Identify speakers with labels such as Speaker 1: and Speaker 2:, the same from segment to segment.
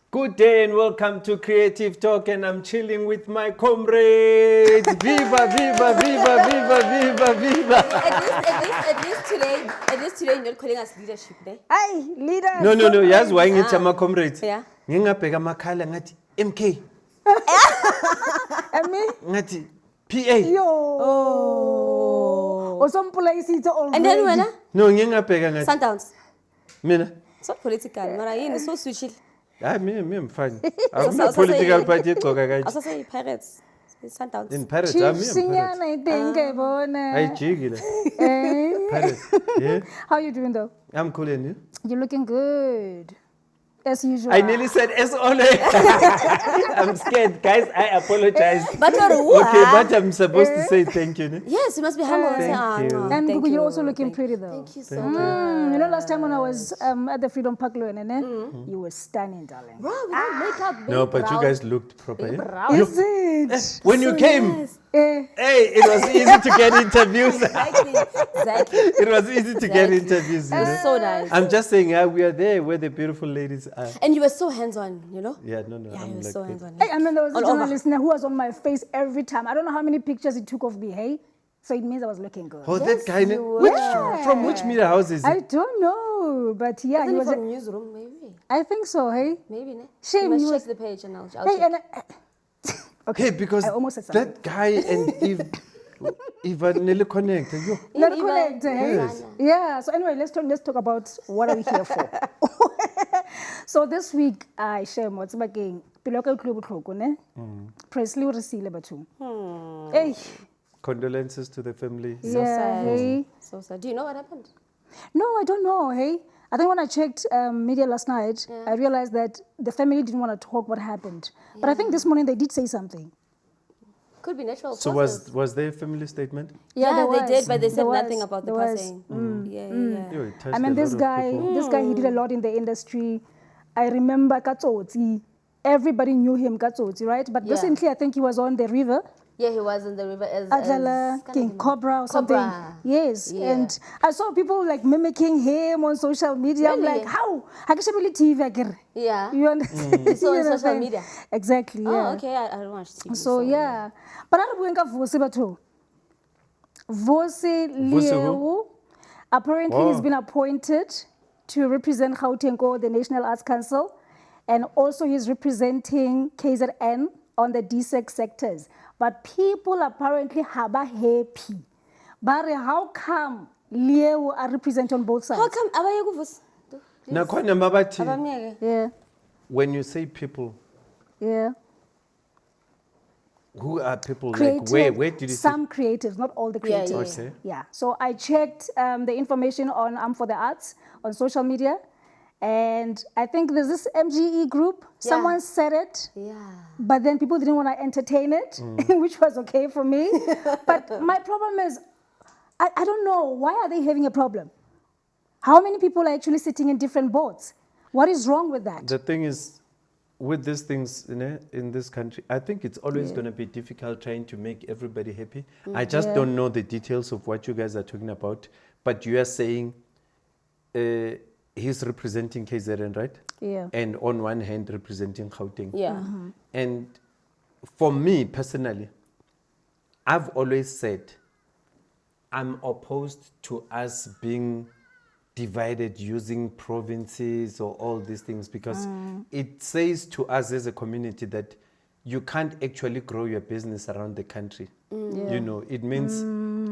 Speaker 1: Good day and welcome to Creative Talk, and I'm chilling with my comrades. Viva, viva, viva, viva, viva, viva.
Speaker 2: At least today, you're not calling us leadership, eh?
Speaker 3: Hey, leaders.
Speaker 1: No, yes, why it's my comrades?
Speaker 2: Yeah.
Speaker 1: Ngingabheka makhala ngathi MK.
Speaker 3: And me?
Speaker 1: Ngathi PA.
Speaker 3: Yo. Or some place it's already.
Speaker 2: And then when?
Speaker 1: No, ngingabheka ngathi
Speaker 2: Sundowns.
Speaker 1: mina.
Speaker 2: It's not political. Mara, it's so switchy.
Speaker 1: Me, I'm fine. I'm not political party egcoka
Speaker 2: I
Speaker 1: kanje.
Speaker 2: also say Pirates. It's Sundowns.
Speaker 1: In Paris,
Speaker 3: Chief
Speaker 1: I'm in
Speaker 3: Sinyana,
Speaker 1: Paris.
Speaker 3: I think, Bona.
Speaker 1: Ayijikile. Paris. Yeah.
Speaker 3: How you doing though?
Speaker 1: I'm cool and you?
Speaker 3: You're looking good. As usual.
Speaker 1: I nearly said as always. I'm scared, guys. I apologize.
Speaker 2: But
Speaker 1: Okay, but I'm supposed to say thank you. Ne?
Speaker 2: yes, you must be humble.
Speaker 1: Thank you.
Speaker 3: And
Speaker 2: thank
Speaker 3: Gugu,
Speaker 2: you.
Speaker 3: you're also looking pretty though.
Speaker 2: Thank you so
Speaker 1: Thank
Speaker 2: much.
Speaker 3: You know, last time when I was at the Freedom Park, you were stunning, darling.
Speaker 2: Bro, without makeup,
Speaker 1: No,
Speaker 2: big
Speaker 1: but you
Speaker 2: brow.
Speaker 1: guys looked proper. Yeah?
Speaker 2: Brow.
Speaker 3: Is it?
Speaker 1: When you
Speaker 2: So
Speaker 1: came,
Speaker 2: nice.
Speaker 3: Eh.
Speaker 1: hey, it was easy to get interviews.
Speaker 2: Exactly.
Speaker 1: It was easy to get
Speaker 2: Exactly.
Speaker 1: interviews. You know?
Speaker 2: So nice.
Speaker 1: I'm just saying, we are there where the beautiful ladies are.
Speaker 2: And you were so hands-on, you know?
Speaker 1: Yeah, no.
Speaker 2: Yeah,
Speaker 1: I'm
Speaker 2: you were
Speaker 1: like
Speaker 2: so
Speaker 1: this.
Speaker 2: hands-on.
Speaker 3: Hey, I mean, there was a
Speaker 2: All over.
Speaker 3: journalist who was on my face every time. I don't know how many pictures he took of me, hey? So it means I was looking good.
Speaker 1: Oh, that guy. Ne?
Speaker 2: you were.
Speaker 1: From which media house is
Speaker 3: I
Speaker 1: it?
Speaker 3: don't know, but yeah,
Speaker 2: Isn't
Speaker 3: he
Speaker 2: it
Speaker 3: was.
Speaker 2: from newsroom, maybe?
Speaker 3: I think so, hey?
Speaker 2: Maybe, ne?
Speaker 3: Shame
Speaker 2: you
Speaker 3: he
Speaker 2: must
Speaker 3: was-
Speaker 2: check the page and I'll
Speaker 3: Hey,
Speaker 2: check.
Speaker 3: and okay,
Speaker 1: Hey, because
Speaker 3: I almost said something.
Speaker 1: that guy and Eve are nearly connected. Yo.
Speaker 3: Not
Speaker 2: Even-
Speaker 3: connected, hey?
Speaker 1: Yes.
Speaker 3: Yeah. So anyway, let's talk about what are we here for. So this week, I share what's again. Piloka club tlhoko ne. Presley o re siile batho. Hey,
Speaker 1: Condolences to the family.
Speaker 3: yeah,
Speaker 2: sad.
Speaker 3: hey.
Speaker 2: So sad. Do you know what happened?
Speaker 3: No, I don't know, hey. I think when I checked media last night, I realized that the family didn't want to talk what happened. But I think this morning they did say something.
Speaker 2: Could be natural
Speaker 1: So
Speaker 2: causes.
Speaker 1: was there a family statement?
Speaker 2: Yeah,
Speaker 3: there
Speaker 2: they
Speaker 3: was.
Speaker 2: did, but they said
Speaker 3: There
Speaker 2: nothing
Speaker 3: was.
Speaker 2: about the
Speaker 3: There was.
Speaker 2: passing. Yeah.
Speaker 1: Yo, it touched
Speaker 3: I mean,
Speaker 1: a
Speaker 3: this
Speaker 1: lot of
Speaker 3: guy,
Speaker 1: people.
Speaker 3: he did a lot in the industry. I remember Katsotsi. Everybody knew him, Katsotsi, right? But
Speaker 2: Yeah.
Speaker 3: recently, I think he was on the river,
Speaker 2: Yeah, he was in the river as
Speaker 3: Adala, King Cobra or something.
Speaker 2: Cobra.
Speaker 3: Yes,
Speaker 2: Yeah.
Speaker 3: and I saw people like mimicking him on social media. I'm
Speaker 2: Really?
Speaker 3: like, how? Hakishabili TV agir.
Speaker 2: Yeah.
Speaker 3: You understand?
Speaker 2: So on
Speaker 3: You
Speaker 2: social
Speaker 3: understand?
Speaker 2: media?
Speaker 3: Exactly, yeah.
Speaker 2: Oh, okay. I don't watch TV.
Speaker 3: So yeah, but I don't know Vosi batho. Vosi
Speaker 1: Vosi who?
Speaker 3: Leo, apparently he's
Speaker 1: Oh.
Speaker 3: been appointed to represent Gauteng, the National Arts Council, and also he's representing KZN on the DSEC sectors. But people apparently haba happy. But how come Leo are represented on both sides?
Speaker 2: How come? Abaye kuvus.
Speaker 1: Nakhona mabathi,
Speaker 2: Abamnyeke.
Speaker 3: Yeah,
Speaker 1: when you say people,
Speaker 3: yeah.
Speaker 1: who are people?
Speaker 3: Creative,
Speaker 1: Like where did you say?
Speaker 3: some creatives, not all the
Speaker 2: Yeah,
Speaker 3: creatives.
Speaker 2: yeah,
Speaker 1: Okay.
Speaker 3: Yeah. So I checked the information on for the Arts on social media, and I think there's this MGE group.
Speaker 2: Yeah.
Speaker 3: Someone said it,
Speaker 2: Yeah.
Speaker 3: but then people didn't want to entertain it, which was okay for me. But my problem is, I don't know, why are they having a problem? How many people are actually sitting in different boats? What is wrong with that?
Speaker 1: The thing is, with these things in this country, I think it's always going to be difficult trying to make everybody happy. I just don't know the details of what you guys are talking about. But you are saying he's representing KZN, right?
Speaker 3: Yeah.
Speaker 1: And on one hand, representing Gauteng.
Speaker 2: Yeah.
Speaker 1: And for me personally, I've always said I'm opposed to us being divided using provinces or all these things, because it says to us as a community that you can't actually grow your business around the country. You know, it means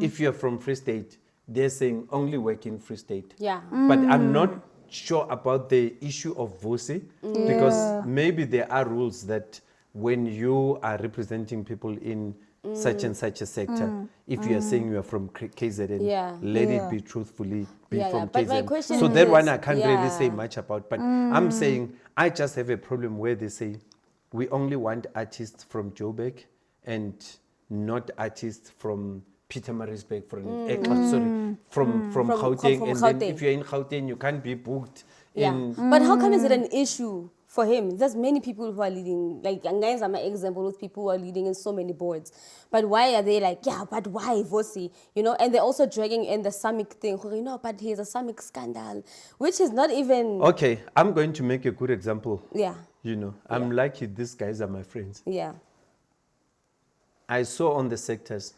Speaker 1: if you're from Free State, they're saying only work in Free State.
Speaker 2: Yeah.
Speaker 1: But I'm not sure about the issue of Vosi, because maybe there are rules that when you are representing people in such and such a sector, if you are saying you are from KZN,
Speaker 2: Yeah.
Speaker 1: let
Speaker 3: Yeah.
Speaker 1: it be truthfully be
Speaker 2: Yeah,
Speaker 1: from
Speaker 2: yeah. But my
Speaker 1: KZN.
Speaker 2: question
Speaker 1: So
Speaker 2: is
Speaker 1: that one
Speaker 2: this,
Speaker 1: I can't really say
Speaker 2: yeah.
Speaker 1: much about. But I'm saying I just have a problem where they say we only want artists from Joburg and not artists from Pietermaritzburg, from from Gauteng.
Speaker 2: from
Speaker 1: And then
Speaker 2: Gauteng.
Speaker 1: if you're in Gauteng, you can't be booked
Speaker 2: Yeah.
Speaker 1: in.
Speaker 2: But how come is it an issue for him. There's many people who are leading, like guys are my example with people who are leading in so many boards. But why are they like, yeah, but why Vosi? You know, and they're also dragging in the Samic thing. You know, but here's a Samic scandal, which is not even.
Speaker 1: Okay, I'm going to make a good example.
Speaker 2: Yeah.
Speaker 1: You know, I'm lucky these guys are my friends.
Speaker 2: Yeah.
Speaker 1: I saw on the sectors,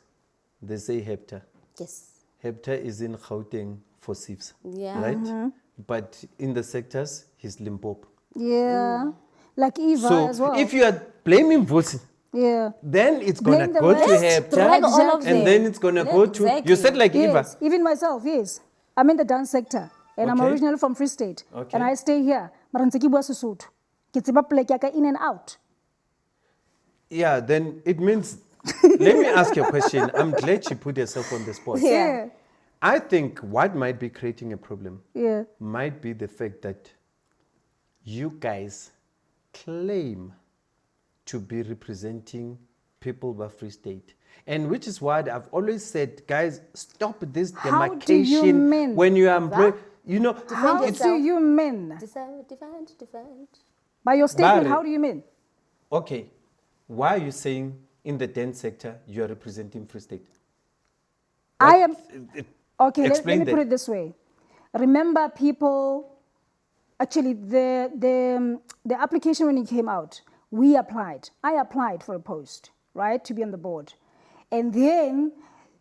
Speaker 1: they say Evh'a.
Speaker 2: Yes.
Speaker 1: Evh'a is in Gauteng for SIFs.
Speaker 2: Yeah.
Speaker 1: Right? But in the sectors, he's Limpopo.
Speaker 3: Yeah. Like Evh'a
Speaker 1: So
Speaker 3: as well.
Speaker 1: if you are blaming Vosi,
Speaker 3: yeah.
Speaker 1: then it's going
Speaker 3: Blame
Speaker 1: to
Speaker 3: the
Speaker 1: go to
Speaker 3: rest.
Speaker 2: Drag
Speaker 1: Evh'a.
Speaker 2: all of them.
Speaker 1: And then it's going to go to,
Speaker 2: Exactly.
Speaker 1: you said like
Speaker 3: Yes,
Speaker 1: Evh'a.
Speaker 3: even myself, yes. I'm in the dance sector and I'm
Speaker 1: Okay.
Speaker 3: originally from Free State.
Speaker 1: Okay.
Speaker 3: And I stay here. Mara ntse ke bua Sesotho. Ke tseba plek ya ka in and out.
Speaker 1: Yeah, then it means, let me ask you a question. I'm glad she put herself on the spot.
Speaker 2: Yeah.
Speaker 1: I think what might be creating a problem
Speaker 3: Yeah.
Speaker 1: might be the fact that you guys claim to be representing people of Free State. And which is why I've always said, guys, stop this
Speaker 3: How do you
Speaker 1: demarcation
Speaker 3: mean?
Speaker 1: when you are employed. You know,
Speaker 3: How
Speaker 2: yourself.
Speaker 3: do you mean?
Speaker 2: Defend.
Speaker 3: By your statement,
Speaker 1: Bare.
Speaker 3: how do you mean?
Speaker 1: okay, why are you saying in the dance sector you are representing Free State?
Speaker 3: I am.
Speaker 1: It-
Speaker 3: Okay, let
Speaker 1: explain
Speaker 3: me put
Speaker 1: that.
Speaker 3: it this way. Remember, people. Actually, the application when it came out, we applied. I applied for a post, right, to be on the board, and then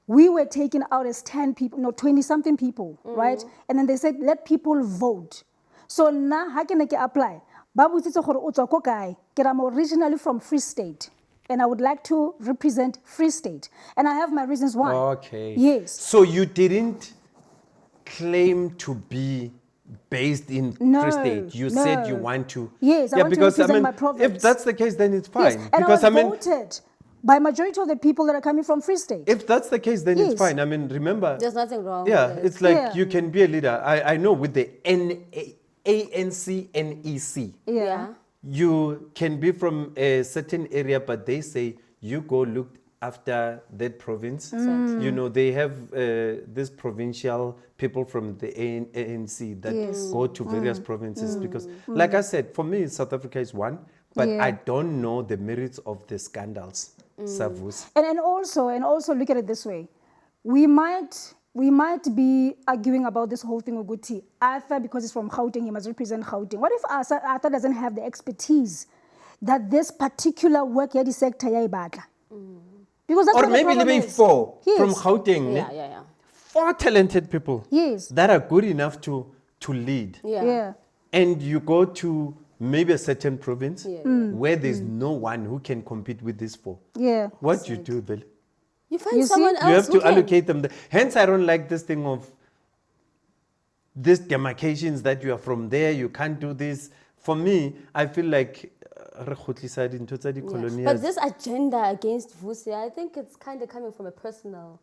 Speaker 3: we were taken out as 10 people, no, 20-something people, right? And then they said let people vote. So now, how can I apply? Babu tsitse gore o tswa ko kae? Ke ra, I'm originally from Free State, and I would like to represent Free State, and I have my reasons why.
Speaker 1: Okay.
Speaker 3: Yes.
Speaker 1: So you didn't claim to be based in
Speaker 3: No,
Speaker 1: Free State. You said you
Speaker 3: no.
Speaker 1: want to.
Speaker 3: Yes, I want to represent my province.
Speaker 1: If that's the case, then it's
Speaker 3: Yes,
Speaker 1: fine.
Speaker 3: and
Speaker 1: Because
Speaker 3: I was voted by majority of the people that are coming from Free State.
Speaker 1: if that's the case, then
Speaker 3: Yes.
Speaker 1: it's fine. I mean, remember.
Speaker 2: There's nothing wrong
Speaker 1: Yeah,
Speaker 2: with it.
Speaker 1: it's like
Speaker 3: Yeah.
Speaker 1: you can be a leader. I know with the ANC,
Speaker 2: Yeah.
Speaker 1: you can be from a certain area, but they say you go look after that province. You know, they have this provincial people from the ANC that
Speaker 3: Yes.
Speaker 1: go to various provinces because, like I said, for me, South Africa is one, but
Speaker 3: Yeah.
Speaker 1: I don't know the merits of the scandals. Savus.
Speaker 3: And also look at it this way. We might be arguing about this whole thing with Guti. Arthur, because he's from Gauteng, he must represent Gauteng. What if Arthur doesn't have the expertise that this particular work yadi sector ya ibatla? Because that's
Speaker 1: Or
Speaker 3: what the
Speaker 1: maybe
Speaker 3: problem
Speaker 1: living
Speaker 3: is.
Speaker 1: four
Speaker 3: Yes.
Speaker 1: from Gauteng.
Speaker 2: Yeah,
Speaker 1: ne?
Speaker 2: yeah.
Speaker 1: 4 talented people
Speaker 3: Yes.
Speaker 1: that are good enough to lead.
Speaker 2: Yeah.
Speaker 3: Yeah.
Speaker 1: And you go to maybe a certain province
Speaker 2: Yeah.
Speaker 1: where there's no one who can compete with these 4.
Speaker 3: Yeah.
Speaker 1: What you do, Bill?
Speaker 2: You find
Speaker 3: You see?
Speaker 2: someone
Speaker 3: You
Speaker 2: else
Speaker 1: You have
Speaker 2: who
Speaker 1: to
Speaker 2: can.
Speaker 1: allocate them. Hence, I don't like this thing of these demarcations that you are from there, you can't do this. For me, I feel like re kgutlisa dintho tsa
Speaker 2: Yeah.
Speaker 1: di-colonials.
Speaker 2: But this agenda against Vusi, I think it's kind of coming from a personal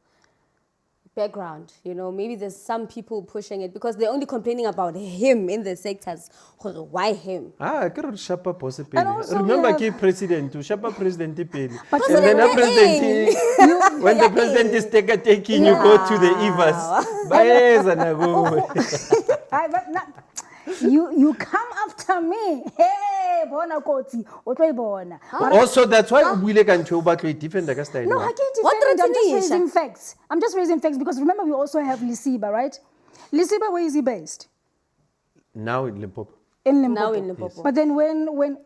Speaker 2: background. You know, maybe there's some people pushing it because they're only complaining about him in the sectors. Why him?
Speaker 1: ke re shapa boss pele.
Speaker 3: And also we
Speaker 1: Remember
Speaker 3: have-
Speaker 1: ke president, to shapa president pele.
Speaker 3: But
Speaker 1: And then a
Speaker 2: President
Speaker 1: president, when the president is taking, you go to the Evh'as. Baeza na go.
Speaker 3: You come after me. Hey, bona kotsi, o tlo e bona.
Speaker 1: Also, that's why o buile ka ntho o batla ho defend ka style.
Speaker 3: No,
Speaker 1: wa.
Speaker 3: I can't
Speaker 2: What
Speaker 3: defend it. I'm just
Speaker 2: threatening is-
Speaker 3: raising facts. I'm just raising facts because remember we also have Lisiba, right? Lisiba, where is he based?
Speaker 1: Now in Limpopo.
Speaker 3: In Limpopo.
Speaker 2: Now in Limpopo.
Speaker 3: But then when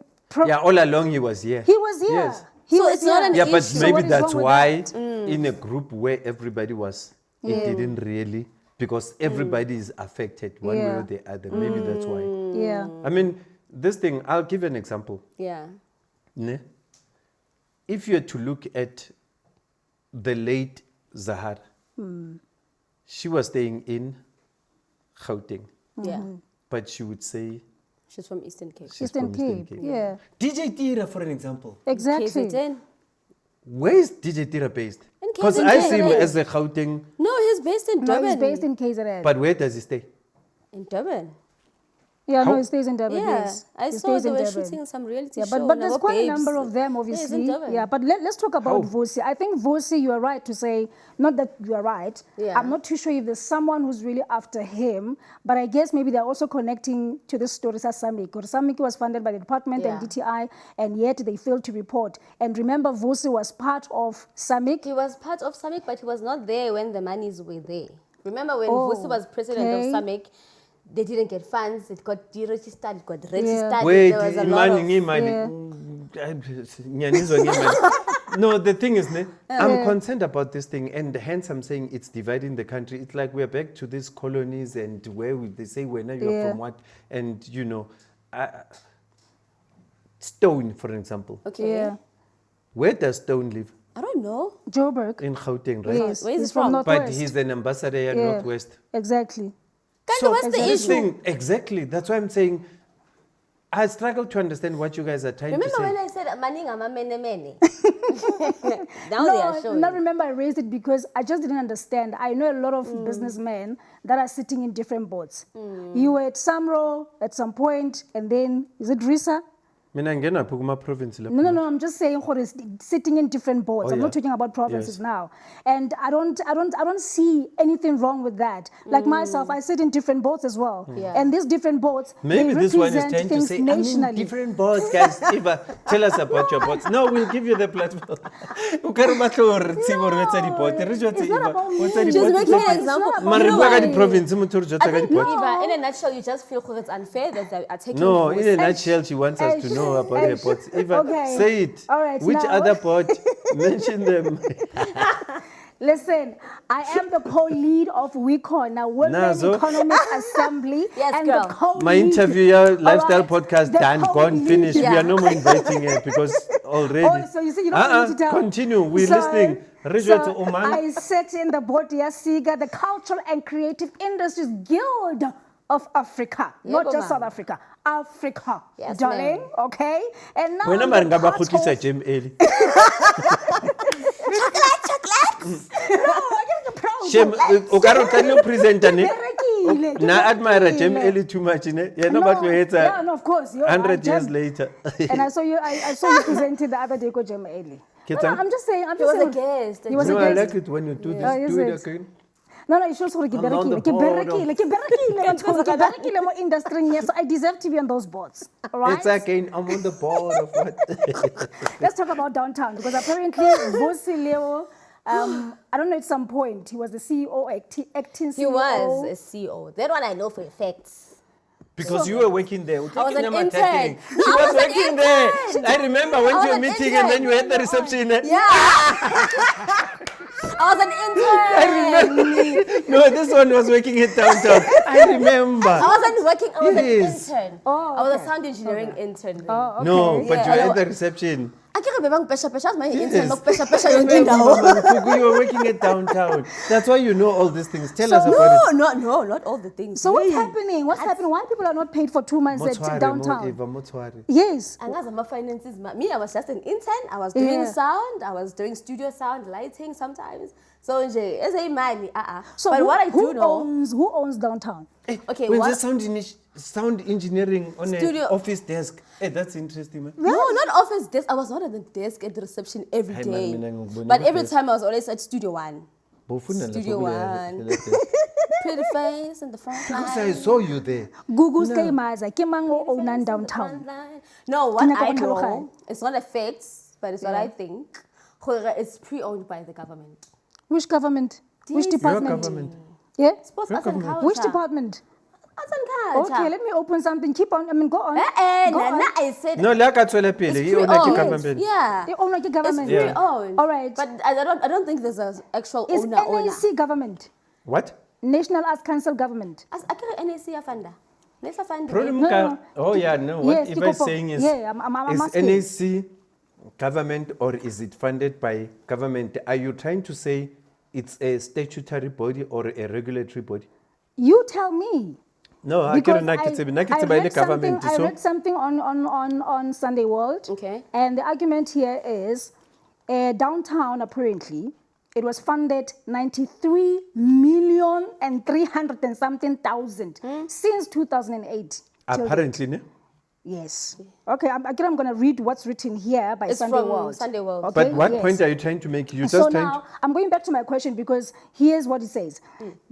Speaker 1: Yeah, all along he was here.
Speaker 3: he was here.
Speaker 1: Yes.
Speaker 3: He
Speaker 2: So
Speaker 3: was
Speaker 2: it's not
Speaker 3: here.
Speaker 2: an
Speaker 1: Yeah, but
Speaker 2: issue.
Speaker 1: maybe
Speaker 3: what is
Speaker 1: that's
Speaker 3: wrong with
Speaker 1: why
Speaker 3: that?
Speaker 1: in a group where everybody was, it didn't really, because everybody is affected one way
Speaker 3: Yeah.
Speaker 1: or the other. Maybe that's why.
Speaker 3: Yeah.
Speaker 1: I mean, this thing, I'll give an example.
Speaker 2: Yeah.
Speaker 1: Ne? If you're to look at the late Zahar, she was staying in Gauteng,
Speaker 2: Yeah.
Speaker 1: but she would say
Speaker 2: She's from Eastern Cape.
Speaker 1: she's
Speaker 3: Eastern
Speaker 1: from Eastern
Speaker 3: Cape.
Speaker 1: Cape.
Speaker 3: Yeah.
Speaker 1: DJ Tira, for an example.
Speaker 3: Exactly.
Speaker 2: KZN.
Speaker 1: Where is DJ Tira based?
Speaker 2: In
Speaker 1: Because
Speaker 2: KZN.
Speaker 1: I see him as a Gauteng,
Speaker 2: No, he's based in
Speaker 3: No,
Speaker 2: Durban.
Speaker 3: he's based in KZN.
Speaker 1: but where does he stay?
Speaker 2: in Durban.
Speaker 3: Yeah,
Speaker 1: How?
Speaker 3: no, it stays in Durban,
Speaker 2: Yeah,
Speaker 3: yes.
Speaker 2: I
Speaker 3: It
Speaker 2: saw
Speaker 3: stays
Speaker 2: they
Speaker 3: in
Speaker 2: were
Speaker 3: Durban.
Speaker 2: shooting some reality
Speaker 3: Yeah,
Speaker 2: show.
Speaker 3: but there's
Speaker 2: Nabo
Speaker 3: quite a
Speaker 2: Babes.
Speaker 3: number of them,
Speaker 2: Yeah, it's in
Speaker 3: obviously.
Speaker 2: Durban.
Speaker 3: Yeah, but let's talk about
Speaker 1: How?
Speaker 3: Vusi. I think Vusi, you are right to say, not that you are right.
Speaker 2: Yeah.
Speaker 3: I'm not too sure if there's someone who's really after him, but I guess maybe they're also connecting to this story, Samik. Or Samik was funded by the department and
Speaker 2: Yeah.
Speaker 3: DTI, and yet they failed to report. And remember, Vusi was part of Samik.
Speaker 2: He was part of Samik, but he was not there when the monies were there. Remember when
Speaker 3: Oh,
Speaker 2: Vusi was president of
Speaker 3: okay.
Speaker 2: Samik, they didn't get funds, it got deregistered, it got registered.
Speaker 3: Yeah.
Speaker 1: Wait,
Speaker 2: There was a lot of...
Speaker 1: No, the thing is, I'm concerned about this thing, and hence I'm saying it's dividing the country. It's like we're back to these colonies and where they say when you're
Speaker 3: Yeah.
Speaker 1: from what, and Stone, for example.
Speaker 2: Okay.
Speaker 3: Yeah.
Speaker 1: Where does Stone live?
Speaker 2: I don't know.
Speaker 3: Joburg.
Speaker 1: In Gauteng, right?
Speaker 3: Yes,
Speaker 2: Where is
Speaker 3: he's
Speaker 2: he
Speaker 3: from
Speaker 2: from?
Speaker 3: Northwest.
Speaker 1: But he's an ambassador here,
Speaker 3: Yeah.
Speaker 1: Northwest.
Speaker 3: Exactly.
Speaker 2: Kinda, what's the
Speaker 1: this
Speaker 2: issue?
Speaker 1: thing, exactly. That's why I'm saying I struggle to understand what you guys are trying
Speaker 2: Remember
Speaker 1: to say.
Speaker 2: when I said Maningama Mene Mene? Now they are showing.
Speaker 3: No, remember I raised it because I just didn't understand. I know a lot of businessmen that are sitting in different boats. You were at Samro at some point, and then, is it Risa?
Speaker 1: Mina ngena phi kuma province lapho.
Speaker 3: No, I'm just saying sitting in different boats.
Speaker 1: Oh,
Speaker 3: I'm
Speaker 1: yeah.
Speaker 3: not talking about provinces
Speaker 1: Yes.
Speaker 3: now. And I don't see anything wrong with that. Like myself, I sit in different boats as well.
Speaker 2: Yeah.
Speaker 3: And these different boats,
Speaker 1: Maybe
Speaker 3: they
Speaker 1: this one is
Speaker 3: represent
Speaker 1: trying to
Speaker 3: things
Speaker 1: say, I'm
Speaker 3: nationally.
Speaker 1: in different boats, guys. Eva, tell us about your boats. No, we'll give you the platform.
Speaker 3: No, it's not about me.
Speaker 2: Just make
Speaker 3: No,
Speaker 2: an
Speaker 3: it's
Speaker 2: example.
Speaker 3: not about
Speaker 1: Mara
Speaker 2: You know
Speaker 1: bua ka
Speaker 2: what?
Speaker 1: di-province, motho o re jwetsa ka
Speaker 2: I think,
Speaker 1: di-boats.
Speaker 2: Eva, in a nutshell, you just feel it's unfair that they are taking
Speaker 1: No,
Speaker 2: voice.
Speaker 1: in a nutshell, she wants us to know about her boats. Eva,
Speaker 3: Okay.
Speaker 1: say it.
Speaker 3: All right,
Speaker 1: Which
Speaker 3: now-
Speaker 1: other boat? Mention them.
Speaker 3: Listen, I am the co-lead of WECON, now Women
Speaker 1: Nazo.
Speaker 3: Economic Assembly.
Speaker 2: Yes,
Speaker 3: and
Speaker 2: girl.
Speaker 3: the co-lead.
Speaker 1: My interview, lifestyle
Speaker 3: All right,
Speaker 1: podcast,
Speaker 3: the
Speaker 1: done, gone,
Speaker 3: co-lead.
Speaker 1: finished. We
Speaker 2: Yeah.
Speaker 1: are no more inviting her because already.
Speaker 3: Oh, so you see, you don't need to tell.
Speaker 1: Continue. We're listening.
Speaker 3: So I sit in the board Yasiga, the Cultural and Creative Industries Guild of Africa, not
Speaker 2: Yebo,
Speaker 3: just South
Speaker 2: ma'am.
Speaker 3: Africa, Africa,
Speaker 2: Yes,
Speaker 3: darling.
Speaker 2: ma'am.
Speaker 3: Okay, and now
Speaker 1: Wena
Speaker 3: I'm
Speaker 1: mara
Speaker 3: the
Speaker 1: nga ba
Speaker 3: part
Speaker 1: kgutlisa
Speaker 3: of-
Speaker 1: Jem early.
Speaker 3: No, I get the proud.
Speaker 1: Shem, o ka re o tla le presenter ne?
Speaker 3: Berekile, ke
Speaker 1: Na admire Jem
Speaker 3: berekile.
Speaker 1: early too much ne? Yena
Speaker 3: No,
Speaker 1: ba tlo
Speaker 3: yeah,
Speaker 1: etsa
Speaker 3: no, of course.
Speaker 1: 100 years later.
Speaker 3: And I saw you. I saw you presented the other day, Ko Jem Eli.
Speaker 1: Ke
Speaker 3: No,
Speaker 1: tsang?
Speaker 3: I'm just saying. I'm
Speaker 2: He
Speaker 3: just
Speaker 2: was a
Speaker 3: saying.
Speaker 2: guest.
Speaker 3: He was a
Speaker 1: No, I
Speaker 3: guest.
Speaker 1: like it when you do
Speaker 3: Oh,
Speaker 1: this.
Speaker 3: is
Speaker 1: Do it
Speaker 3: it?
Speaker 1: again.
Speaker 3: No, it shows for ke
Speaker 1: I'm on the
Speaker 3: berekile, ke
Speaker 1: board of-
Speaker 3: berekile, ke berekile, batho, ke berekile mo industry niya, so I deserve to be on those boards. All right?
Speaker 1: It's again, I'm on the board of what?
Speaker 3: Let's talk about downtown because apparently Vusi Leo, I don't know, at some point he was the CEO, acting CEO.
Speaker 2: He was a CEO. That one I know for a fact.
Speaker 1: Because you were working there.
Speaker 2: I was an
Speaker 1: She
Speaker 2: intern.
Speaker 1: was working there. I remember when
Speaker 2: I
Speaker 1: you
Speaker 2: was
Speaker 1: were
Speaker 2: an
Speaker 1: meeting and then you had the
Speaker 2: intern.
Speaker 1: reception.
Speaker 2: Yeah. I was an intern.
Speaker 1: No, this one was working at downtown. I remember.
Speaker 2: I wasn't working. I was
Speaker 1: Yes.
Speaker 2: an intern.
Speaker 3: Oh,
Speaker 2: I was
Speaker 3: okay.
Speaker 2: a sound engineering intern.
Speaker 3: Oh, okay.
Speaker 1: No, but you
Speaker 2: Yeah,
Speaker 1: were at the reception.
Speaker 2: I can't remember pesha pesha. My intern
Speaker 1: Yes.
Speaker 2: not pesha pesha.
Speaker 1: I
Speaker 2: Yonke
Speaker 1: remember,
Speaker 2: indawo.
Speaker 1: Mama Mpuku, you were working at downtown. That's why you know all these things. Tell us about it.
Speaker 2: No, not all the things.
Speaker 3: So what's happening? What's happening? Why people are not paid for 2 months
Speaker 1: Motsware,
Speaker 3: at downtown?
Speaker 1: Eva, Motsware.
Speaker 3: Yes.
Speaker 2: Angazi my finances. Me, I was just an intern. I was doing
Speaker 3: Yeah.
Speaker 2: sound. I was doing studio sound, lighting sometimes. So nje, as a man,
Speaker 3: So
Speaker 2: but
Speaker 3: who,
Speaker 2: what I
Speaker 3: who
Speaker 2: do know.
Speaker 3: owns downtown?
Speaker 2: Okay,
Speaker 1: When
Speaker 2: what?
Speaker 1: the sound engineering on
Speaker 2: Studio-
Speaker 1: an office desk. Hey, that's interesting, man.
Speaker 2: No, not office desk. I was not at the desk at the reception every
Speaker 1: Hey,
Speaker 2: day.
Speaker 1: man, mina ngikubona
Speaker 2: But
Speaker 1: ku
Speaker 2: every
Speaker 1: desk.
Speaker 2: time I was always at Studio One.
Speaker 1: Bofuna lapho
Speaker 2: Studio
Speaker 1: kule-
Speaker 2: One.
Speaker 1: kule desk.
Speaker 2: Pretty face in the front
Speaker 1: Because I
Speaker 2: line.
Speaker 1: saw you there.
Speaker 3: Gugu's Kaimaza, Kemango
Speaker 2: Pretty face
Speaker 3: Onan
Speaker 2: in the
Speaker 3: downtown.
Speaker 2: front line. No, what
Speaker 3: Ke nyaka
Speaker 2: I
Speaker 3: go tlhaloganya.
Speaker 2: know, it's not a fact, but it's what I think. Gore it's pre-owned by the government.
Speaker 3: Which government? Which
Speaker 2: This-
Speaker 1: Your
Speaker 3: department?
Speaker 1: government.
Speaker 3: Yeah?
Speaker 2: Sports
Speaker 1: Your
Speaker 2: arts and
Speaker 1: government.
Speaker 2: culture.
Speaker 3: Which department?
Speaker 2: Arts and culture.
Speaker 3: Okay, let me open something. Keep on. I mean, go on. Go
Speaker 2: Nana,
Speaker 3: on.
Speaker 2: I said
Speaker 1: No, la ka tswela pele.
Speaker 2: it's
Speaker 1: E ona ke
Speaker 2: pre-owned.
Speaker 1: government.
Speaker 2: Yeah.
Speaker 3: They own like a
Speaker 2: It's
Speaker 3: government.
Speaker 1: Yeah.
Speaker 2: pre-owned.
Speaker 3: All right.
Speaker 2: But I don't think there's an actual
Speaker 3: Is
Speaker 2: owner.
Speaker 3: NAC government?
Speaker 1: What?
Speaker 3: National Arts Council government?
Speaker 2: As I can NAC afanda. Nesa fund.
Speaker 1: Problem
Speaker 3: No,
Speaker 1: ka,
Speaker 3: no.
Speaker 1: oh yeah, no. What
Speaker 3: Yes,
Speaker 1: Eva is
Speaker 3: Kikopo.
Speaker 1: saying is,
Speaker 3: Yeah, I'm
Speaker 1: is
Speaker 3: asking.
Speaker 1: NAC government or is it funded by government? Are you trying to say it's a statutory body or a regulatory body?
Speaker 3: You tell me.
Speaker 1: No, I
Speaker 3: Because
Speaker 1: can't na ke tsebe. Na ke tseba e le government.
Speaker 3: I
Speaker 1: So
Speaker 3: read something on Sunday World.
Speaker 2: Okay.
Speaker 3: And the argument here is downtown, apparently, it was funded 93 million and 300 and something thousand since 2008. till date.
Speaker 1: Apparently, ne?
Speaker 3: Yes. Okay, I'm going to read what's written here by
Speaker 2: It's
Speaker 3: Sunday
Speaker 2: from
Speaker 3: World.
Speaker 2: Sunday World.
Speaker 3: Okay,
Speaker 1: But what
Speaker 3: yes.
Speaker 1: point are you trying to make? You just
Speaker 3: So
Speaker 1: trying
Speaker 3: now, I'm going back to my question because here's what it says.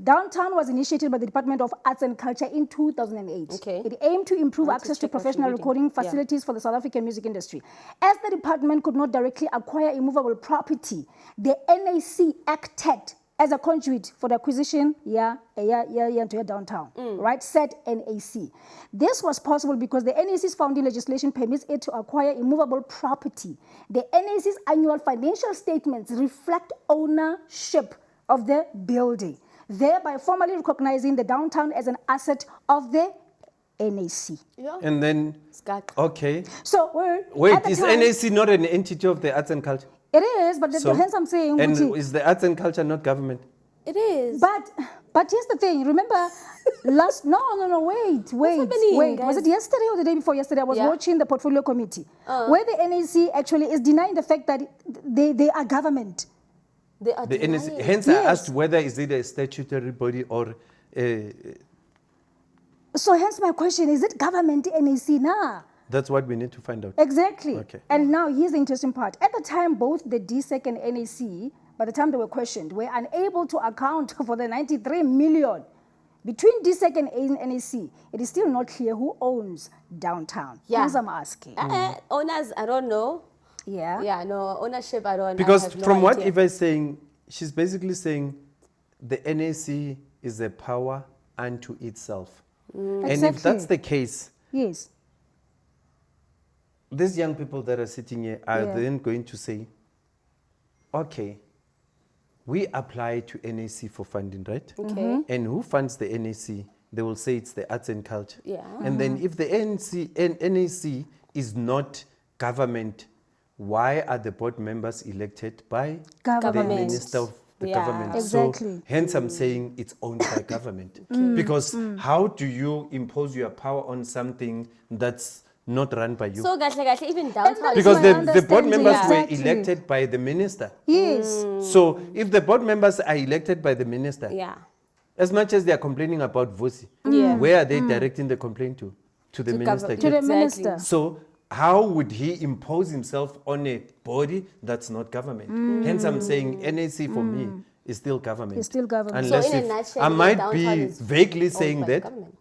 Speaker 3: Downtown was initiated by the Department of Arts and Culture in 2008.
Speaker 2: Okay.
Speaker 3: It aimed to improve
Speaker 2: I want to
Speaker 3: access to
Speaker 2: check what you're
Speaker 3: professional
Speaker 2: reading.
Speaker 3: recording
Speaker 2: Yeah.
Speaker 3: facilities for the South African music industry. As the department could not directly acquire immovable property, the NAC acted as a conduit for the acquisition into downtown, right? Said NAC. This was possible because the NAC's founding legislation permits it to acquire immovable property. The NAC's annual financial statements reflect ownership of the building, thereby formally recognizing the downtown as an asset of the NAC.
Speaker 2: Yeah.
Speaker 1: And then,
Speaker 2: Skak.
Speaker 1: okay.
Speaker 3: So
Speaker 1: Wait,
Speaker 3: at the
Speaker 1: is
Speaker 3: time-
Speaker 1: NAC not an entity of the arts and culture?
Speaker 3: It is, but
Speaker 1: So-
Speaker 3: hence I'm saying,
Speaker 1: And
Speaker 3: Guti,
Speaker 1: is the arts and culture not government?
Speaker 2: It is.
Speaker 3: but here's the thing. Remember, wait.
Speaker 2: happening,
Speaker 3: Was
Speaker 2: guys?
Speaker 3: it yesterday or the day before yesterday? I was
Speaker 2: Yeah.
Speaker 3: watching the portfolio committee, where the NAC actually is denying the fact that they are government.
Speaker 2: They are
Speaker 1: The NAC,
Speaker 2: denying.
Speaker 1: hence I
Speaker 3: Yes.
Speaker 1: asked whether is it a statutory body or
Speaker 3: So hence my question: is it government NAC? Nah.
Speaker 1: that's what we need to find out.
Speaker 3: Exactly.
Speaker 1: Okay.
Speaker 3: And now here's the interesting part. At the time, both the DSEC and NAC, by the time they were questioned, were unable to account for the 93 million. Between DSEC and NAC, it is still not clear who owns downtown.
Speaker 2: Yeah.
Speaker 3: Hence I'm asking.
Speaker 2: Owners, I don't know.
Speaker 3: Yeah.
Speaker 2: Yeah, no, ownership, I don't
Speaker 1: Because
Speaker 2: I have no
Speaker 1: from what
Speaker 2: idea.
Speaker 1: Evh'a is saying, she's basically saying the NAC is a power unto itself. And if
Speaker 3: Exactly.
Speaker 1: that's the case,
Speaker 3: Yes.
Speaker 1: these young people that are sitting here are
Speaker 3: Yeah.
Speaker 1: then going to say, okay, we apply to NAC for funding, right?
Speaker 2: Okay.
Speaker 1: And who funds the NAC? They will say it's the arts and culture.
Speaker 2: Yeah.
Speaker 1: And then if the NAC is not government, why are the board members elected by the
Speaker 3: Government.
Speaker 1: minister of the
Speaker 2: Yeah.
Speaker 1: government?
Speaker 3: Exactly.
Speaker 1: So hence I'm saying it's owned by government. Because how do you impose your power on something that's not run by you?
Speaker 2: So, gahle, even downtown.
Speaker 1: Because
Speaker 3: my
Speaker 1: the board
Speaker 3: understanding,
Speaker 1: members
Speaker 3: exactly.
Speaker 1: were elected by the minister.
Speaker 3: Yes.
Speaker 1: So if the board members are elected by the minister,
Speaker 2: Yeah.
Speaker 1: as much as they are complaining about Vosi,
Speaker 2: Yeah.
Speaker 1: where are they directing the complaint to? To the
Speaker 2: To
Speaker 1: minister.
Speaker 2: government.
Speaker 3: To the
Speaker 2: Exactly.
Speaker 3: minister.
Speaker 1: So how would he impose himself on a body that's not government? Hence I'm saying NAC for me is still government.
Speaker 3: It's still government.
Speaker 1: Unless
Speaker 2: So in a
Speaker 1: if
Speaker 2: nutshell,
Speaker 1: I
Speaker 2: yeah,
Speaker 1: might
Speaker 2: downtown
Speaker 1: be
Speaker 2: is
Speaker 1: vaguely
Speaker 2: owned
Speaker 1: saying
Speaker 2: by the
Speaker 1: that.
Speaker 2: government.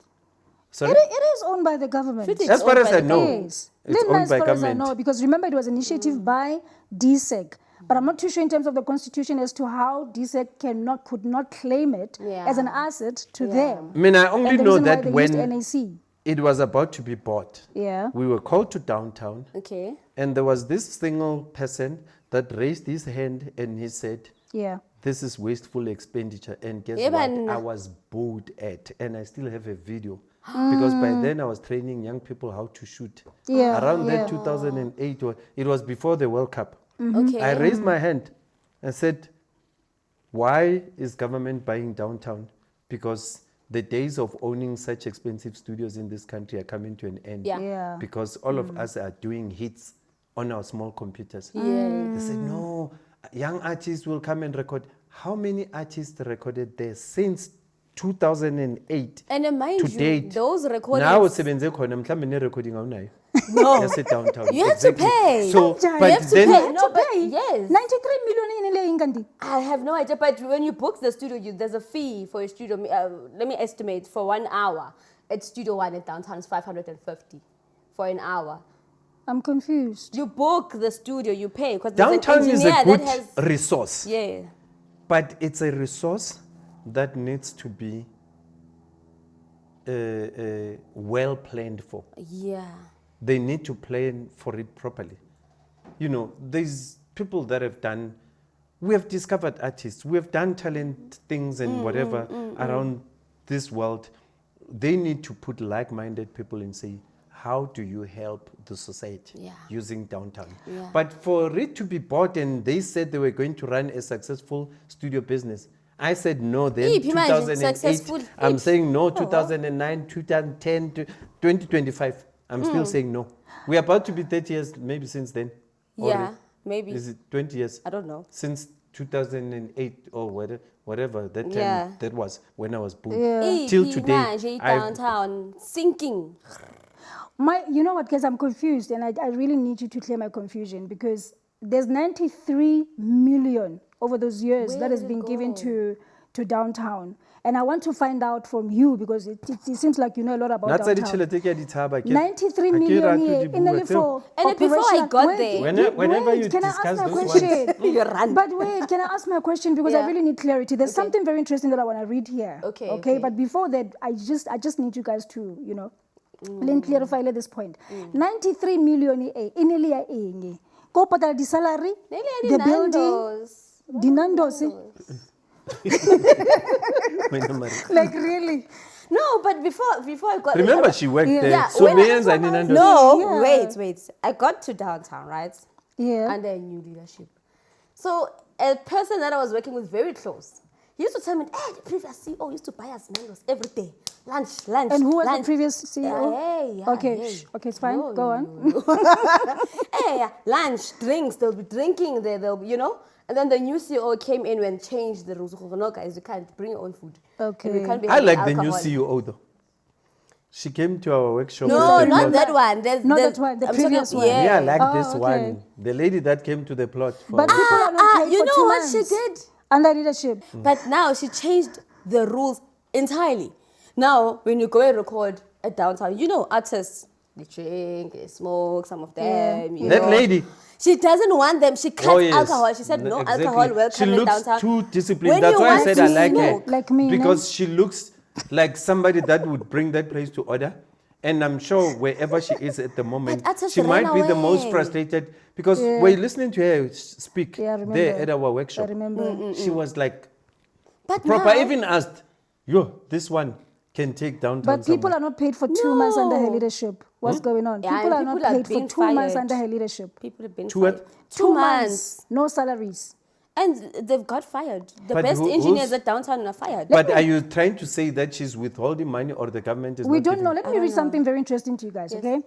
Speaker 1: Sorry?
Speaker 3: It is owned by the government.
Speaker 2: Should it-
Speaker 1: As far
Speaker 2: owned
Speaker 1: as
Speaker 2: by
Speaker 1: I
Speaker 2: the
Speaker 1: know,
Speaker 3: Yes.
Speaker 1: it's
Speaker 3: Little
Speaker 1: owned
Speaker 3: as
Speaker 1: by
Speaker 3: far as I
Speaker 1: government.
Speaker 3: know, because remember it was initiative by DSEC. But I'm not too sure in terms of the constitution as to how DSEC could not claim it
Speaker 2: Yeah.
Speaker 3: as an asset to
Speaker 2: Yeah.
Speaker 3: them.
Speaker 1: I mean, I only
Speaker 3: And the
Speaker 1: know
Speaker 3: reason why
Speaker 1: that
Speaker 3: they
Speaker 1: when
Speaker 3: used NAC.
Speaker 1: it was about to be bought,
Speaker 3: Yeah.
Speaker 1: we were called to downtown,
Speaker 2: Okay.
Speaker 1: and there was this single person that raised his hand and he said,
Speaker 3: Yeah.
Speaker 1: this is wasteful expenditure. And guess
Speaker 2: Yeah,
Speaker 1: what?
Speaker 2: man.
Speaker 1: I was booed at, and I still have a video. Because by then I was training young people how to shoot.
Speaker 3: Yeah,
Speaker 1: Around
Speaker 3: yeah.
Speaker 1: that 2008, it was before the World Cup.
Speaker 2: Okay.
Speaker 1: I raised my hand and said, why is government buying downtown? Because the days of owning such expensive studios in this country are coming to an end.
Speaker 2: Yeah.
Speaker 3: Yeah.
Speaker 1: Because all of us are doing hits on our small computers.
Speaker 2: Yeah.
Speaker 1: They said, no, young artists will come and record. How many artists recorded there since 2008
Speaker 2: And mind
Speaker 1: to
Speaker 2: you,
Speaker 1: date?
Speaker 2: those recordings.
Speaker 1: Now usebenze khona mhlambe ne-recording awunayo.
Speaker 2: No.
Speaker 1: Yase downtown.
Speaker 2: You have to pay.
Speaker 1: So,
Speaker 3: Kanjani?
Speaker 1: but
Speaker 3: You have to
Speaker 1: then,
Speaker 3: pay.
Speaker 2: No,
Speaker 3: To
Speaker 2: but
Speaker 3: pay
Speaker 2: yes.
Speaker 3: 93 million in le ingandi.
Speaker 2: I have no idea, but when you book the studio, there's a fee for a studio. Let me estimate for 1 hour. At Studio One at downtown is 550 for an hour.
Speaker 3: I'm confused.
Speaker 2: You book the studio, you pay because
Speaker 1: downtown
Speaker 2: there's an
Speaker 1: is a
Speaker 2: engineer
Speaker 1: good
Speaker 2: that has.
Speaker 1: resource.
Speaker 2: Yeah.
Speaker 1: But it's a resource that needs to be well planned for.
Speaker 2: Yeah.
Speaker 1: They need to plan for it properly. You know, there's people that have done, we have discovered artists, we have done talent things and whatever around this world. They need to put like-minded people and say, how do you help the society
Speaker 2: Yeah.
Speaker 1: using downtown?
Speaker 2: Yeah.
Speaker 1: But for it to be bought and they said they were going to run a successful studio business, I said no then,
Speaker 2: Iphi manje
Speaker 1: 2008.
Speaker 2: successful?
Speaker 1: I'm
Speaker 2: Iphi?
Speaker 1: saying no,
Speaker 2: Oh.
Speaker 1: 2009, 2010, 2025. I'm still saying no. We're about to be 30 years maybe since then. Or
Speaker 2: Yeah, maybe.
Speaker 1: Is it 20 years?
Speaker 2: I don't know.
Speaker 1: Since 2008 or whatever. whatever that time
Speaker 2: Yeah.
Speaker 1: that was when I was born.
Speaker 3: Yeah.
Speaker 1: Till today,
Speaker 2: downtown sinking.
Speaker 3: You know what, guys, I'm confused, and I really need you to clear my confusion, because there's 93 million over those years
Speaker 2: Where
Speaker 3: that has
Speaker 2: did it
Speaker 3: been given
Speaker 2: go?
Speaker 3: to downtown. And I want to find out from you, because it seems like you know a lot about
Speaker 1: Natsa di
Speaker 3: downtown.
Speaker 1: tjhelete ke a di tshaba, ke-
Speaker 3: 93
Speaker 1: ha ke
Speaker 3: million
Speaker 1: rate
Speaker 3: here,
Speaker 1: di
Speaker 3: in
Speaker 1: bua
Speaker 3: the
Speaker 1: tseo.
Speaker 3: for
Speaker 2: And before I
Speaker 3: operational-
Speaker 2: got
Speaker 3: wait,
Speaker 2: there-
Speaker 1: Whenever you
Speaker 3: can I ask
Speaker 1: discuss
Speaker 3: my
Speaker 1: those
Speaker 3: question?
Speaker 2: You run.
Speaker 3: But wait, can I ask my question, because I
Speaker 2: Yeah.
Speaker 3: really need clarity. There's
Speaker 2: Okay.
Speaker 3: something very interesting that I want to read here.
Speaker 2: Okay.
Speaker 3: But before that, I just need you guys to, let me clarify at this point. 93 million in Elia eng. Ko patala di salary, the building, the Nando's.
Speaker 1: Wena mara.
Speaker 3: Like really?
Speaker 2: No, but before I got
Speaker 1: Remember, she worked
Speaker 3: Yeah.
Speaker 1: there.
Speaker 2: Yeah,
Speaker 1: So
Speaker 2: when I-
Speaker 1: millions and in
Speaker 2: No,
Speaker 3: Yeah.
Speaker 2: wait. I got to downtown, right?
Speaker 3: Yeah.
Speaker 2: Under a new leadership. So a person that I was working with very close, he used to tell me, hey, the previous CEO used to buy us mangoes every day. Lunch.
Speaker 3: And who was the
Speaker 2: lunch."
Speaker 3: previous CEO? Okay, okay, it's fine. Go on.
Speaker 2: Hey, lunch, drinks, they'll be drinking there, they'll be, And then the new CEO came in and changed the rules. No, guys, you can't bring your own food.
Speaker 3: Okay.
Speaker 2: And we can't be
Speaker 1: I
Speaker 2: having
Speaker 1: like the new
Speaker 2: alcohol.
Speaker 1: CEO though. She came to our workshop.
Speaker 2: No,
Speaker 1: at the
Speaker 2: not
Speaker 1: plot.
Speaker 2: that one. There's,
Speaker 3: Not
Speaker 2: there's-
Speaker 3: that one, the
Speaker 2: I'm talking-
Speaker 3: previous one.
Speaker 1: Yeah, I like
Speaker 3: Oh,
Speaker 1: this
Speaker 3: okay.
Speaker 1: one. The lady that came to the plot. For
Speaker 3: But people are not paid
Speaker 2: you
Speaker 3: for
Speaker 2: know
Speaker 3: 2
Speaker 2: what
Speaker 3: months.
Speaker 2: she did?
Speaker 3: Under leadership.
Speaker 2: But now she changed the rules entirely. Now, when you go and record at downtown, artists, they drink, they smoke, some of them.
Speaker 3: Yeah.
Speaker 1: That lady.
Speaker 2: She doesn't want them. She cuts
Speaker 1: Yes.
Speaker 2: alcohol. She said no
Speaker 1: Exactly.
Speaker 2: alcohol welcome
Speaker 1: She
Speaker 2: in
Speaker 1: looks
Speaker 2: downtown.
Speaker 1: too disciplined.
Speaker 2: When
Speaker 1: That's
Speaker 2: you
Speaker 1: why I
Speaker 2: want
Speaker 1: said
Speaker 2: to
Speaker 1: I like her.
Speaker 2: smoke,
Speaker 3: Like me, no?
Speaker 1: Because she looks like somebody that would bring that place to order. And I'm sure wherever she is at the moment,
Speaker 2: But artists
Speaker 1: she might
Speaker 2: ran
Speaker 1: be the most
Speaker 2: away.
Speaker 1: frustrated because
Speaker 3: Yeah.
Speaker 1: we're listening to her speak
Speaker 3: Yeah, I remember.
Speaker 1: there at our
Speaker 3: I
Speaker 1: workshop.
Speaker 3: remember.
Speaker 1: She was like,
Speaker 2: but
Speaker 1: proper,
Speaker 2: now,
Speaker 1: even asked, this one can take downtown.
Speaker 3: But people
Speaker 1: somewhere."
Speaker 3: are not paid for 2 months under her
Speaker 2: No.
Speaker 3: leadership. What's going on?
Speaker 2: Yeah,
Speaker 3: people
Speaker 2: and
Speaker 3: are not
Speaker 2: people are
Speaker 3: paid for
Speaker 2: being
Speaker 3: 2 months
Speaker 2: fired.
Speaker 3: under her leadership.
Speaker 2: people have been
Speaker 1: Two what?
Speaker 2: fired.
Speaker 3: 2 months, no salaries.
Speaker 2: And they've got fired. The
Speaker 1: But
Speaker 2: best
Speaker 1: who's-
Speaker 2: engineers at downtown are fired.
Speaker 1: But are you trying to say that she's withholding money or the government is
Speaker 3: We
Speaker 1: not
Speaker 3: don't know.
Speaker 1: giving?
Speaker 3: Let me read something very interesting to you guys, okay?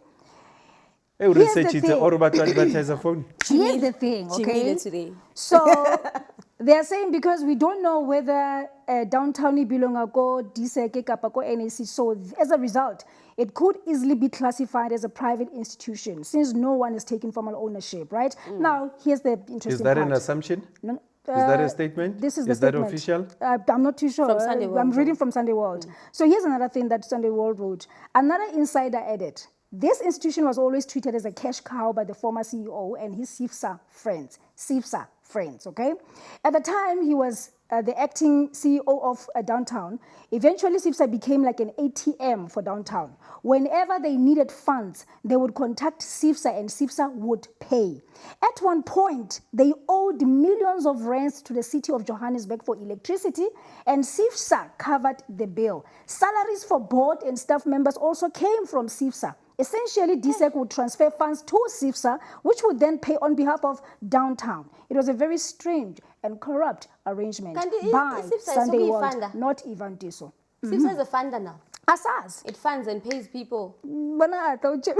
Speaker 1: Hey,
Speaker 3: Here's
Speaker 1: research
Speaker 3: the
Speaker 1: it,
Speaker 3: thing.
Speaker 1: or about to advertise a phone.
Speaker 3: Here's the thing,
Speaker 2: She made
Speaker 3: okay?
Speaker 2: it today.
Speaker 3: So they're saying because we don't know whether downtown belongs ko DSEC kapa ko NAC, so as a result, it could easily be classified as a private institution since no one is taking formal ownership, right? Now, here's the interesting
Speaker 1: Is that
Speaker 3: part.
Speaker 1: an assumption?
Speaker 3: No,
Speaker 1: Is that a statement?
Speaker 3: This is the
Speaker 1: Is that
Speaker 3: statement.
Speaker 1: official?
Speaker 3: I'm not too sure.
Speaker 2: From Sunday
Speaker 3: I'm
Speaker 2: World,
Speaker 3: reading from Sunday World. So here's another thing that Sunday World wrote. Another insider added, this institution was always treated as a cash cow by the former CEO and his CIFSA friends, okay? At the time, he was the acting CEO of downtown. Eventually, CIFSA became like an ATM for downtown. Whenever they needed funds, they would contact CIFSA and CIFSA would pay. At one point, they owed millions of rands to the city of Johannesburg for electricity, and CIFSA covered the bill. Salaries for board and staff members also came from CIFSA. Essentially, DSEC would transfer funds to CIFSA, which would then pay on behalf of downtown. It was a very strange and corrupt arrangement
Speaker 2: Kanti
Speaker 3: by
Speaker 2: CIFSA is
Speaker 3: Sunday
Speaker 2: sokuyifunda.
Speaker 3: World, not even Tiso.
Speaker 2: CIFSA is a funder now.
Speaker 3: Asas.
Speaker 2: It funds and pays people.
Speaker 3: Bana ata uche-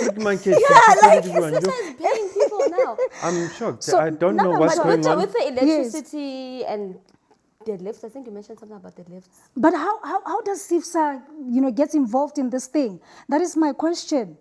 Speaker 2: CIFSA is paying people now.
Speaker 1: I'm shocked.
Speaker 3: So,
Speaker 1: I don't know
Speaker 3: no,
Speaker 1: what's
Speaker 3: but
Speaker 1: going on.
Speaker 2: With the electricity and deadlifts, I think you mentioned something about deadlifts.
Speaker 3: But how does CIFSA, get involved in this thing? That is my question.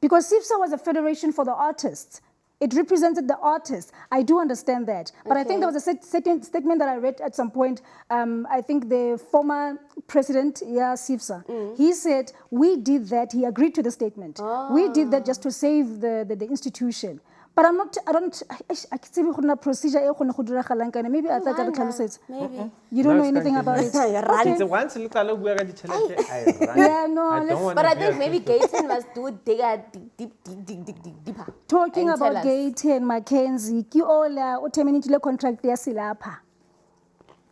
Speaker 3: Because CIFSA was a federation for the artists. It represented the artists. I do understand that. But I think there was a certain statement that I read at some point. I think the former president, CIFSA, he said, we did that. He agreed to the statement. We did that just to save the institution. But I don't, I can see a procedure. Maybe I thought that tlhalosetse.
Speaker 2: Maybe.
Speaker 3: You don't
Speaker 1: No,
Speaker 3: know anything
Speaker 1: thank you.
Speaker 3: about it.
Speaker 2: Run.
Speaker 1: It's once you call up, I run.
Speaker 3: Yeah, no,
Speaker 1: I
Speaker 3: let's-
Speaker 1: don't want
Speaker 2: But I think maybe Gaten must do it deeper.
Speaker 3: Talking
Speaker 2: and tell
Speaker 3: about
Speaker 2: us.
Speaker 3: Gate and Mackenzie, ki ola o terminate contract ya silapa.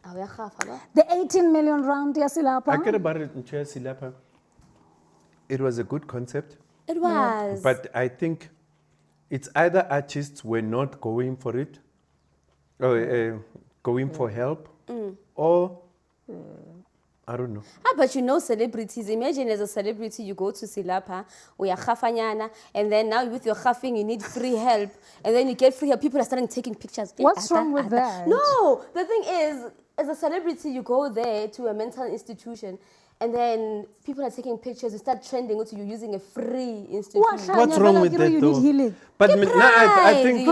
Speaker 2: Oh, yeah, half, no?
Speaker 3: The 18 million round ya silapa.
Speaker 1: I care about it in Chelsea Lapa. It was a good concept,
Speaker 2: It was.
Speaker 1: but I think it's either artists were not going for it, or going for help, or I don't know.
Speaker 2: But you know celebrities. Imagine as a celebrity, you go to Silapa, or you're khafanyana, and then now with your khafing, you need free help. And then you get free help. People are starting taking pictures.
Speaker 3: What's wrong with that?
Speaker 2: No, the thing is, as a celebrity, you go there to a mental institution, and then people are taking pictures. You start trending with you using a free institution.
Speaker 1: What's wrong with that
Speaker 3: you
Speaker 1: though?
Speaker 3: need healing.
Speaker 1: But I
Speaker 2: pride.
Speaker 1: think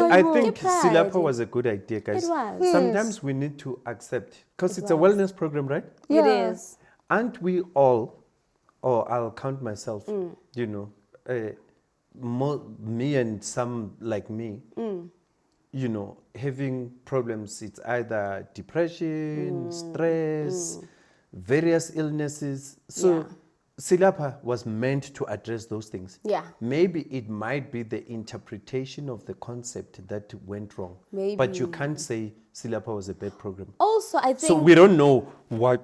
Speaker 2: Get pride.
Speaker 1: Silapa was a good idea, guys.
Speaker 2: It was.
Speaker 3: Yes.
Speaker 1: Sometimes we need to accept, because
Speaker 2: It
Speaker 1: it's a
Speaker 2: was.
Speaker 1: wellness program, right?
Speaker 3: Yeah.
Speaker 2: It is.
Speaker 1: Aren't we all, or I'll count myself, you know, me and some like me, you know, having problems. It's either depression, stress, various illnesses. So
Speaker 2: Yeah.
Speaker 1: Silapa was meant to address those things.
Speaker 2: Yeah.
Speaker 1: Maybe it might be the interpretation of the concept that went wrong. But you
Speaker 2: Maybe.
Speaker 1: can't say Silapa was a bad program.
Speaker 2: Also, I think.
Speaker 1: So we don't know why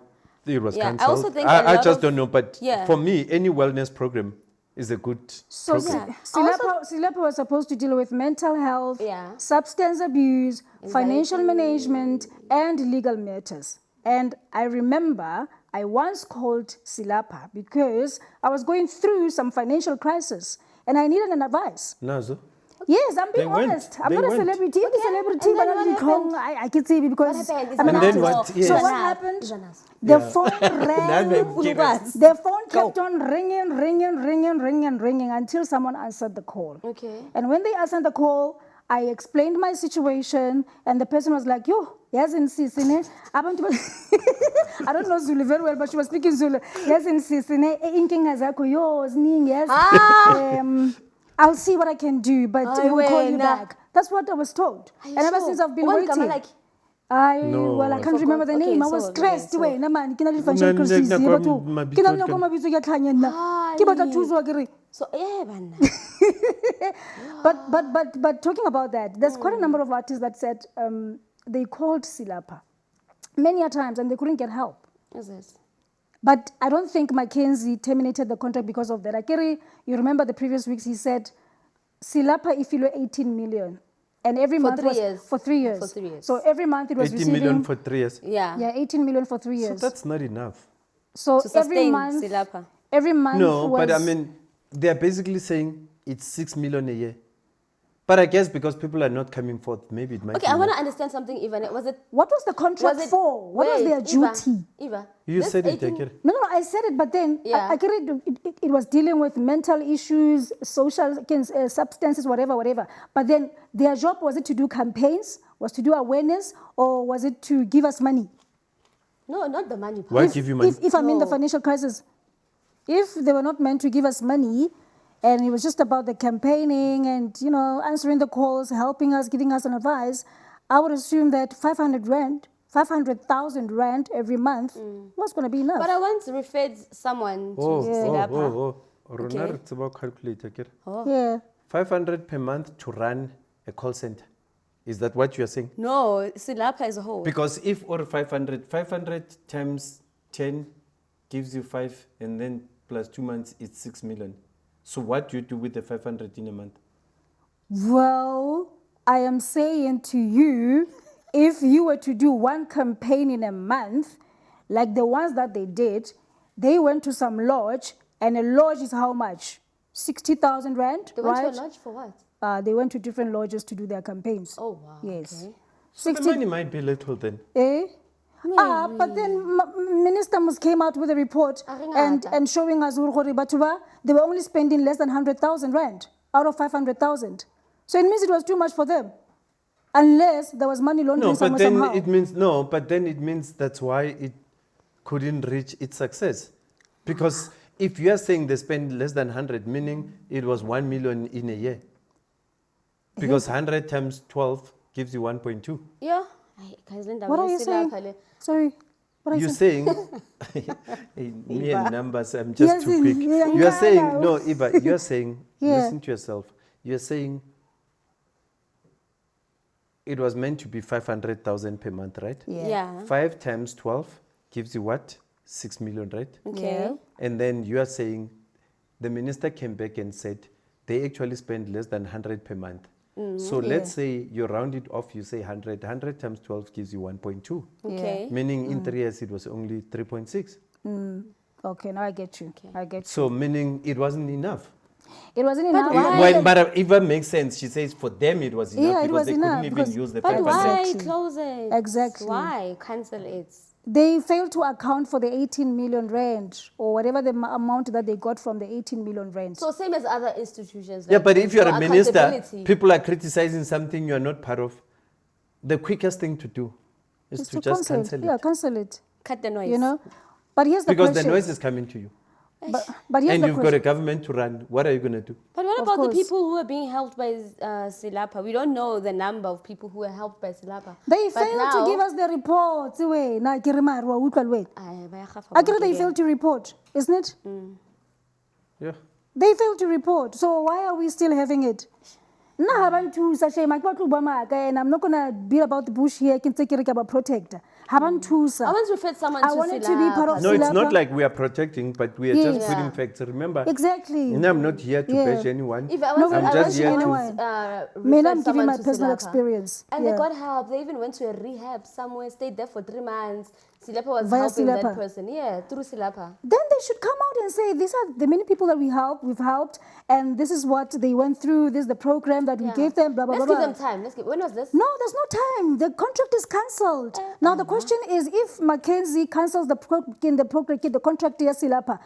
Speaker 1: it was
Speaker 2: Yeah, I
Speaker 1: cancelled.
Speaker 2: also think a
Speaker 1: I
Speaker 2: lot
Speaker 1: just
Speaker 2: of-
Speaker 1: don't know. But
Speaker 2: Yeah.
Speaker 1: for me, any wellness program is a good
Speaker 3: So
Speaker 1: program.
Speaker 3: Silapa was supposed to deal with mental health,
Speaker 2: Yeah.
Speaker 3: substance abuse, financial management, and legal matters. And I remember I once called Silapa because I was going through some financial crisis and I needed an advice.
Speaker 1: Nazo.
Speaker 3: Yes, I'm
Speaker 1: They
Speaker 3: being
Speaker 1: went.
Speaker 3: honest. I'm
Speaker 1: They
Speaker 3: not a
Speaker 1: went.
Speaker 3: celebrity. I'm a celebrity,
Speaker 2: and
Speaker 3: but
Speaker 2: then
Speaker 3: I'm
Speaker 2: what
Speaker 3: really
Speaker 2: happened?
Speaker 3: I can say because
Speaker 2: What happened?
Speaker 3: I'm an
Speaker 1: And then
Speaker 3: artist.
Speaker 1: what?
Speaker 3: So
Speaker 1: Yes.
Speaker 3: what happened?
Speaker 2: Ivanas.
Speaker 3: The phone rang.
Speaker 2: Ulubas.
Speaker 3: The phone kept on ringing until someone answered the call.
Speaker 2: Okay.
Speaker 3: And when they answered the call, I explained my situation, and the person was like, "Yo, yes, insisine." I don't know Zulu very well, but she was speaking Zulu. Yes, insisine. Inking zakho yo ziningi, yes. I'll see what I can do, but
Speaker 2: Ay,
Speaker 3: we'll call you
Speaker 2: wena.
Speaker 3: back. That's what I was told.
Speaker 2: Are you
Speaker 3: And ever
Speaker 2: sure?
Speaker 3: since I've been
Speaker 2: One
Speaker 3: waiting.
Speaker 2: gama like-
Speaker 1: No.
Speaker 3: Well, I can't
Speaker 2: forgot.
Speaker 3: remember the name.
Speaker 2: Okay,
Speaker 3: I was
Speaker 2: so,
Speaker 3: stressed.
Speaker 2: okay, so-
Speaker 3: Wait, man, ke na le financial
Speaker 1: Nna-
Speaker 3: crisis.
Speaker 1: nna-
Speaker 3: Ye
Speaker 1: kwa
Speaker 3: batho,
Speaker 1: mabitso
Speaker 3: ke na
Speaker 1: ke-
Speaker 3: le kwa mabitso ke a tlhanya nna. Ke batla thuso akere.
Speaker 2: So, yeah, man.
Speaker 3: But talking about that, there's quite a number of artists that said they called Silapa many a times and they couldn't get help.
Speaker 2: Is it?
Speaker 3: But I don't think Mackenzie terminated the contract because of that. Akere, you remember the previous weeks he said, Silapa ifilwe 18 million. And every month
Speaker 2: 3
Speaker 3: was
Speaker 2: years.
Speaker 3: for 3 years.
Speaker 2: For 3 years.
Speaker 3: So every month it was
Speaker 1: 18
Speaker 3: receiving
Speaker 1: million for 3 years.
Speaker 2: Yeah.
Speaker 3: yeah, 18 million for 3
Speaker 1: So
Speaker 3: years.
Speaker 1: that's not enough.
Speaker 3: So
Speaker 2: To
Speaker 3: every
Speaker 2: sustain
Speaker 3: month,
Speaker 2: Silapa.
Speaker 3: every month
Speaker 1: No,
Speaker 3: was,
Speaker 1: but I mean, they're basically saying it's 6 million a year. But I guess because people are not coming forth, maybe it might
Speaker 2: Okay,
Speaker 1: be
Speaker 2: I want
Speaker 1: more.
Speaker 2: to understand something, Ivan. Was it?
Speaker 3: what was the contract
Speaker 2: Was it
Speaker 3: for? What was
Speaker 2: wait,
Speaker 3: their duty?
Speaker 2: Eva.
Speaker 1: You
Speaker 2: this
Speaker 1: said it,
Speaker 2: 18
Speaker 1: Akere.
Speaker 3: No, I said it, but then
Speaker 2: Yeah.
Speaker 3: it was dealing with mental issues, social substances, whatever. But then their job, was it to do campaigns, was to do awareness, or was it to give us money?
Speaker 2: No, not the money part.
Speaker 1: Why give you money?
Speaker 3: If I'm in the
Speaker 2: No.
Speaker 3: financial crisis, if they were not meant to give us money, and it was just about the campaigning and, you know, answering the calls, helping us, giving us an advice, I would assume that 500,000 rand every month was going to be enough.
Speaker 2: But I once referred someone to Silapa.
Speaker 1: Rona re tseba ho calculate, Akere.
Speaker 3: Yeah.
Speaker 1: 500 per month to run a call center. Is that what you are saying?
Speaker 2: No, Silapa as a whole.
Speaker 1: Because if or 500 times 10 gives you 5, and then plus 2 months, it's 6 million. So what do you do with the 500 in a month?
Speaker 3: Well, I am saying to you, if you were to do one campaign in a month, like the ones that they did, they went to some lodge, and a lodge is how much? 60,000 rand,
Speaker 2: They went
Speaker 3: right?
Speaker 2: to a lodge for what?
Speaker 3: They went to different lodges to do their campaigns.
Speaker 2: Oh, wow.
Speaker 3: Yes.
Speaker 2: Okay.
Speaker 1: So the money might be little then.
Speaker 3: Eh? But then Minister Mus came out with a report and showing us they were only spending less than 100,000 rand out of 500,000. So it means it was too much for them. Unless there was money laundering
Speaker 1: No, but then
Speaker 3: somehow.
Speaker 1: it means that's why it couldn't reach its success. Because if you are saying they spend less than 100, meaning it was 1 million in a year. Because 100 times 12 gives you 1.2.
Speaker 2: Yeah.
Speaker 3: What are you saying? Sorry. What are you
Speaker 1: You're
Speaker 3: saying?
Speaker 1: saying, me and numbers, I'm just
Speaker 3: Yes,
Speaker 1: too quick.
Speaker 3: yeah,
Speaker 1: You are saying,
Speaker 3: yeah.
Speaker 1: no, Evha, you're saying,
Speaker 3: Yeah.
Speaker 1: listen to yourself. You're saying it was meant to be 500,000 per month, right?
Speaker 2: Yeah.
Speaker 1: 5 times 12 gives you what? 6 million, right?
Speaker 2: Okay.
Speaker 3: Yeah.
Speaker 1: And then you are saying the minister came back and said they actually spend less than 100 per month. So let's say you round it off, you say 100. 100 times 12 gives you 1.2.
Speaker 2: Okay.
Speaker 1: Meaning in 3 years it was only 3.6.
Speaker 3: Okay, now I get you. I get you.
Speaker 1: So meaning it wasn't enough.
Speaker 3: It wasn't
Speaker 2: But
Speaker 3: enough.
Speaker 2: why?
Speaker 1: But Evha makes sense. She says for them it was enough
Speaker 3: Yeah, it
Speaker 1: because
Speaker 3: was
Speaker 1: they
Speaker 3: enough,
Speaker 1: couldn't even
Speaker 3: because-
Speaker 1: use the
Speaker 2: But
Speaker 1: 500.
Speaker 2: why
Speaker 3: Exactly.
Speaker 2: close it?
Speaker 3: Exactly.
Speaker 2: Why cancel it?
Speaker 3: They failed to account for the 18 million rand or whatever the amount that they got from the 18 million rand.
Speaker 2: So same as other institutions.
Speaker 1: Yeah,
Speaker 2: like,
Speaker 1: but
Speaker 2: there's
Speaker 1: if you're
Speaker 2: no
Speaker 1: a minister,
Speaker 2: accountability.
Speaker 1: people are criticizing something you're not part of. The quickest thing to do is
Speaker 3: It's
Speaker 1: to just cancel it.
Speaker 3: Yeah, cancel it.
Speaker 2: Cut the noise.
Speaker 3: You know? But here's the
Speaker 1: Because
Speaker 3: question.
Speaker 1: the noise is coming to you.
Speaker 3: But here's
Speaker 1: And
Speaker 3: the
Speaker 1: you've got
Speaker 3: question.
Speaker 1: a government to run. What are you going to do?
Speaker 2: But what
Speaker 3: Of
Speaker 2: about the
Speaker 3: course.
Speaker 2: people who are being helped by Silapa? We don't know the number of people who are helped by Silapa.
Speaker 3: They
Speaker 2: But
Speaker 3: failed to give us the reports. Actually, they failed to report, isn't it?
Speaker 1: Yeah.
Speaker 3: They failed to report. So why are we still having it? And I'm not going to beat about the bush here. I can take it about protect.
Speaker 2: I want to refer someone
Speaker 3: I
Speaker 2: to
Speaker 3: wanted to be part of
Speaker 1: No, it's
Speaker 3: Silapa.
Speaker 1: not like we are protecting, but we are just
Speaker 3: Yes.
Speaker 1: putting
Speaker 2: Yeah.
Speaker 1: facts. Remember,
Speaker 3: Exactly.
Speaker 1: and I'm not here to
Speaker 3: Yeah.
Speaker 1: bash anyone.
Speaker 2: If I
Speaker 3: No,
Speaker 2: was,
Speaker 3: but
Speaker 1: I'm just here to.
Speaker 3: anyone.
Speaker 2: refer
Speaker 3: I'm giving
Speaker 2: someone
Speaker 3: my
Speaker 2: to
Speaker 3: personal
Speaker 2: Silapa.
Speaker 3: experience.
Speaker 2: And
Speaker 3: Yeah.
Speaker 2: they got help. They even went to a rehab somewhere, stayed there for 3 months. Silapa was
Speaker 3: Via
Speaker 2: helping that
Speaker 3: Silapa.
Speaker 2: person. Yeah, through Silapa.
Speaker 3: Then they should come out and say, these are the many people that we've helped, and this is what they went through, this is the program that we
Speaker 2: Yeah.
Speaker 3: gave them, blah, blah,
Speaker 2: Let's
Speaker 3: blah,
Speaker 2: give
Speaker 3: blah.
Speaker 2: them time. When was this?
Speaker 3: No, there's no time. The contract is cancelled. Now, the question is, if Mackenzie cancels the contract here, Silapa,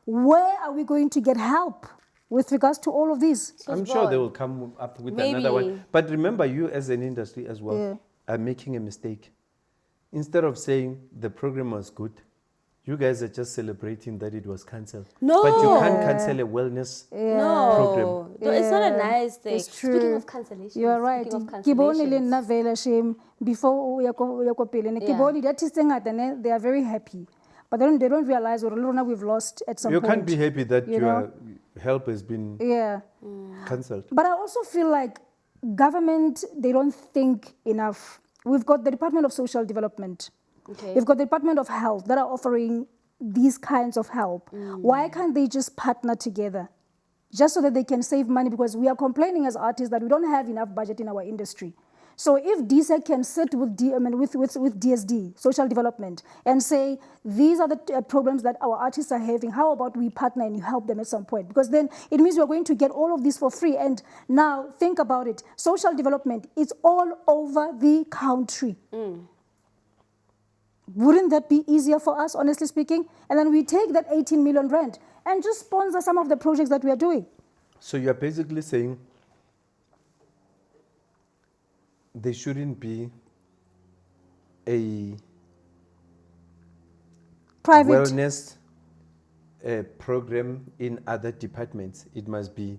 Speaker 3: where are we going to get help with regards to all of this?
Speaker 1: I'm sure they will come up with another
Speaker 2: Maybe.
Speaker 1: one. But remember, you as an industry as well
Speaker 3: Yeah.
Speaker 1: are making a mistake. Instead of saying the program was good, you guys are just celebrating that it was cancelled.
Speaker 2: No.
Speaker 1: But you can't cancel a wellness
Speaker 2: No.
Speaker 1: program.
Speaker 2: It's not a nice thing.
Speaker 3: It's true.
Speaker 2: Speaking of cancellation.
Speaker 3: You are right.
Speaker 2: Speaking of
Speaker 3: Kiboni le
Speaker 2: cancellations.
Speaker 3: nna vele shame before uya pele ne
Speaker 2: Yeah.
Speaker 3: Kiboni that is they are very happy, but they don't realize what we've lost at some
Speaker 1: You
Speaker 3: point.
Speaker 1: can't be happy that
Speaker 3: you
Speaker 1: your
Speaker 3: know?
Speaker 1: help has been
Speaker 3: Yeah.
Speaker 1: cancelled.
Speaker 3: But I also feel like government, they don't think enough. We've got the Department of Social Development.
Speaker 2: Okay.
Speaker 3: We've got the Department of Health that are offering these kinds of help. Why can't they just partner together? Just so that they can save money, because we are complaining as artists that we don't have enough budget in our industry. So if DSEC can sit with DSD, social development, and say, these are the problems that our artists are having, how about we partner and you help them at some point? Because then it means we're going to get all of this for free. And now think about it, social development, it's all over the country. Wouldn't that be easier for us, honestly speaking? And then we take that 18 million rand and just sponsor some of the projects that we are doing.
Speaker 1: So you're basically saying there shouldn't be a
Speaker 3: Private.
Speaker 1: wellness program in other departments. It must be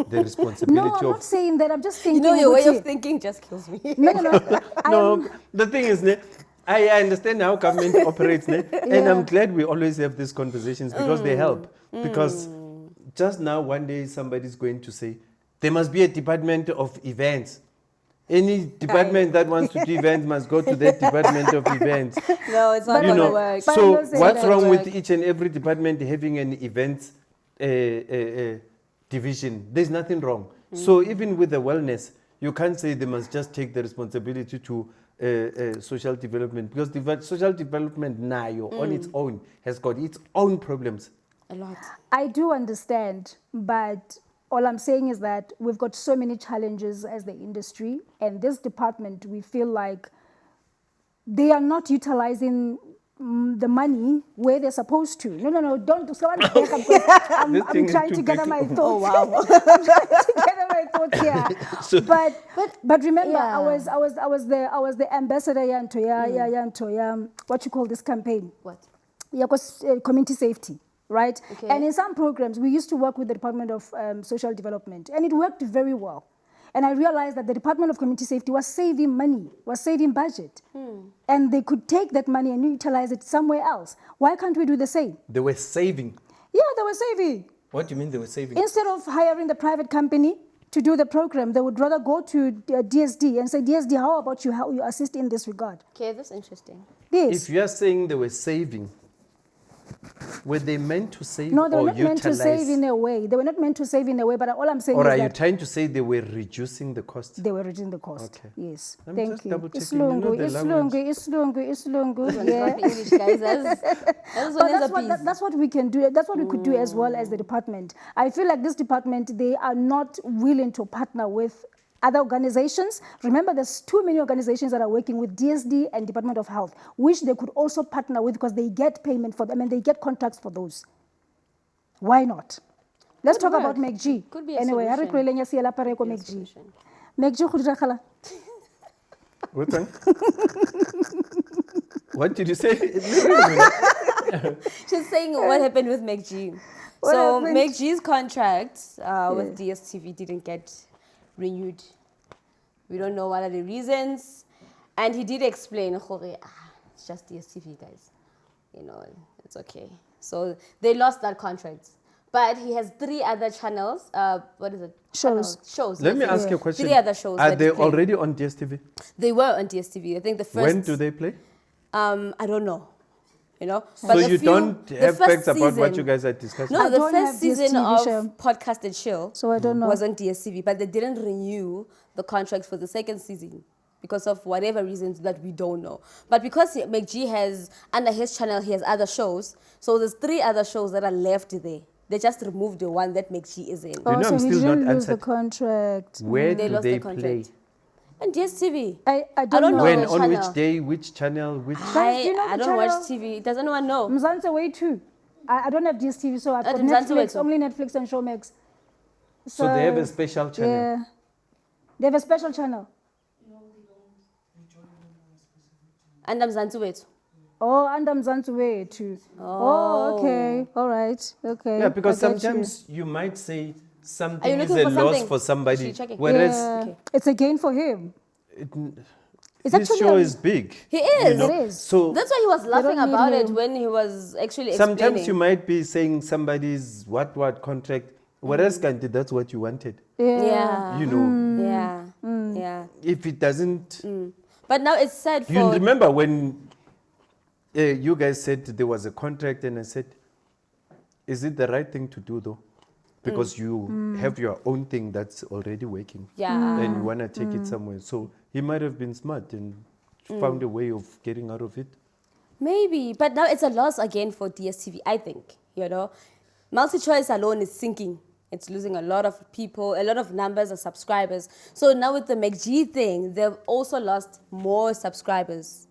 Speaker 1: the responsibility
Speaker 3: No, I'm
Speaker 1: of.
Speaker 3: not saying that. I'm just
Speaker 2: You
Speaker 3: thinking.
Speaker 2: know, your way
Speaker 3: Uguti.
Speaker 2: of thinking just kills me.
Speaker 3: No.
Speaker 1: No, the thing is, I understand how government operates, and I'm glad we always have these conversations because they help. Because just now, one day, somebody's going to say, there must be a department of events. Any department that wants to do events must go to that department of events.
Speaker 2: No, it's not
Speaker 1: You
Speaker 2: going to
Speaker 1: know,
Speaker 2: work.
Speaker 3: But
Speaker 1: so
Speaker 3: I'm not saying
Speaker 1: what's
Speaker 3: that
Speaker 1: wrong with
Speaker 2: work.
Speaker 1: each and every department having an events division? There's nothing wrong. So even with the wellness, you can't say they must just take the responsibility to social development, because social development now on its own has got its own problems.
Speaker 2: A lot.
Speaker 3: I do understand, but all I'm saying is that we've got so many challenges as the industry, and this department, we feel like they are not utilizing the money where they're supposed to. No, don't. I'm
Speaker 1: This thing is
Speaker 3: trying
Speaker 1: too
Speaker 3: to gather
Speaker 1: big
Speaker 3: my
Speaker 1: to-
Speaker 3: thoughts.
Speaker 2: Oh, wow.
Speaker 3: I'm trying to gather my thoughts here. But remember,
Speaker 2: Yeah.
Speaker 3: I was the ambassador yanto what you call this campaign?
Speaker 2: What?
Speaker 3: Yeah, because community safety, right?
Speaker 2: Okay.
Speaker 3: And in some programs, we used to work with the Department of Social Development, and it worked very well. And I realized that the Department of Community Safety was saving money, was saving budget. And they could take that money and utilize it somewhere else. Why can't we do the same?
Speaker 1: They were saving.
Speaker 3: Yeah, they were saving.
Speaker 1: What do you mean they were saving?
Speaker 3: Instead of hiring the private company to do the program, they would rather go to DSD and say, DSD, how about you assist in this regard?
Speaker 2: Okay, that's interesting.
Speaker 3: Yes.
Speaker 1: If you are saying they were saving, Were they meant to save
Speaker 3: No, they were
Speaker 1: or
Speaker 3: not meant to
Speaker 1: utilize?
Speaker 3: save in a way. They were not meant to save in a way, but all I'm saying
Speaker 1: Or
Speaker 3: is
Speaker 1: are you
Speaker 3: that
Speaker 1: trying to say they were reducing the cost?
Speaker 3: they were reducing the cost.
Speaker 1: Okay.
Speaker 3: Yes.
Speaker 1: I'm
Speaker 3: Thank
Speaker 1: just
Speaker 3: you.
Speaker 1: double-checking, you know the language.
Speaker 3: Islungu.
Speaker 2: Yeah.
Speaker 3: Yeah.
Speaker 2: English, guys.
Speaker 3: But that's what we can do. That's what we could do as well as the department. I feel like this department, they are not willing to partner with other organizations. Remember, there's too many organizations that are working with DSD and Department of Health, which they could also partner with because they get payment for them and they get contracts for those. Why not? Let's
Speaker 2: Could
Speaker 3: talk about
Speaker 2: work.
Speaker 3: McG.
Speaker 2: Could be a
Speaker 3: Anyway,
Speaker 2: solution.
Speaker 3: hari kwelenya siya lapha reko
Speaker 2: Could be a
Speaker 3: McG.
Speaker 2: solution.
Speaker 3: McG go diragala.
Speaker 1: What's that? What did you say?
Speaker 2: She's saying what happened with McG.
Speaker 3: What
Speaker 2: So
Speaker 3: happened?
Speaker 2: McG's contract with DSTV didn't get renewed. We don't know what are the reasons. And he did explain, it's just DSTV, guys. You know, it's okay. So they lost that contract. But he has 3 other channels. What is it?
Speaker 3: Shows.
Speaker 2: Shows.
Speaker 1: Let me
Speaker 2: yes.
Speaker 1: ask you a question.
Speaker 2: 3 other shows.
Speaker 1: Are
Speaker 2: that
Speaker 1: they
Speaker 2: he played.
Speaker 1: already on DSTV?
Speaker 2: They were on DSTV. I think the first.
Speaker 1: When do they play?
Speaker 2: I don't know. You know.
Speaker 1: So
Speaker 2: the
Speaker 1: you don't
Speaker 2: the
Speaker 1: have
Speaker 2: first
Speaker 1: facts about what
Speaker 2: season-
Speaker 1: you guys are discussing?
Speaker 2: No,
Speaker 3: I
Speaker 2: the
Speaker 3: don't
Speaker 2: first
Speaker 3: have
Speaker 2: season
Speaker 3: DSTV
Speaker 2: of
Speaker 3: show.
Speaker 2: Podcasted Chill
Speaker 3: So I don't know.
Speaker 2: was on DSTV, but they didn't renew the contract for the second season because of whatever reasons that we don't know. But because McG has, under his channel, he has other shows, so there's 3 other shows that are left there. They just removed the one that McG is in.
Speaker 1: You know,
Speaker 3: so
Speaker 1: I'm
Speaker 3: he
Speaker 1: still
Speaker 3: didn't
Speaker 1: not
Speaker 3: lose the
Speaker 1: answered.
Speaker 3: contract.
Speaker 1: Where
Speaker 2: They
Speaker 1: do
Speaker 2: lost
Speaker 1: they
Speaker 2: the
Speaker 1: play?
Speaker 2: contract. And DSTV.
Speaker 3: I don't know.
Speaker 2: know.
Speaker 1: When?
Speaker 2: the
Speaker 1: On
Speaker 2: channel.
Speaker 1: which day? Which channel? Which?
Speaker 3: Guys, do you know
Speaker 2: I
Speaker 3: the
Speaker 2: don't watch
Speaker 3: channel?
Speaker 2: TV. Does anyone know?
Speaker 3: Mzansi way too. I don't have DSTV, so I've got
Speaker 2: Mzansi
Speaker 3: Netflix,
Speaker 2: Wethu.
Speaker 3: only Netflix and Showmax.
Speaker 1: So they have a special channel.
Speaker 3: Yeah. They have a special channel.
Speaker 2: And I'm Mzansi Wethu.
Speaker 3: Oh, under Mzansi way too. Oh, okay. All right. Okay.
Speaker 1: Yeah, because
Speaker 3: I get you.
Speaker 1: sometimes you might say
Speaker 2: Are you
Speaker 1: something is
Speaker 2: looking
Speaker 1: a
Speaker 2: for
Speaker 1: loss
Speaker 2: something?
Speaker 1: for somebody,
Speaker 2: She checking?
Speaker 1: whereas
Speaker 3: Yeah.
Speaker 2: Okay.
Speaker 3: It's a gain for him.
Speaker 1: it,
Speaker 3: It's
Speaker 1: his
Speaker 3: actually
Speaker 1: show
Speaker 3: a-
Speaker 1: is big.
Speaker 2: He is.
Speaker 1: know?
Speaker 3: It is.
Speaker 1: So
Speaker 2: That's why he was laughing
Speaker 3: don't need
Speaker 2: about it
Speaker 3: him.
Speaker 2: when he was actually explaining.
Speaker 1: sometimes you might be saying somebody's what contract, whereas Kanti, that's what you wanted.
Speaker 2: Yeah.
Speaker 1: You know,
Speaker 2: Yeah. Yeah.
Speaker 1: if it doesn't.
Speaker 2: But now it's sad for.
Speaker 1: You remember when you guys said there was a contract, and I said, is it the right thing to do though? Because you have your own thing that's already working.
Speaker 2: Yeah.
Speaker 1: And you want to take it somewhere. So he might have been smart and found a way of getting out of it.
Speaker 2: Maybe. But now it's a loss again for DSTV, I think. You know, multi-choice alone is sinking. It's losing a lot of people, a lot of numbers of subscribers. So now with the McG thing, they've also lost more subscribers.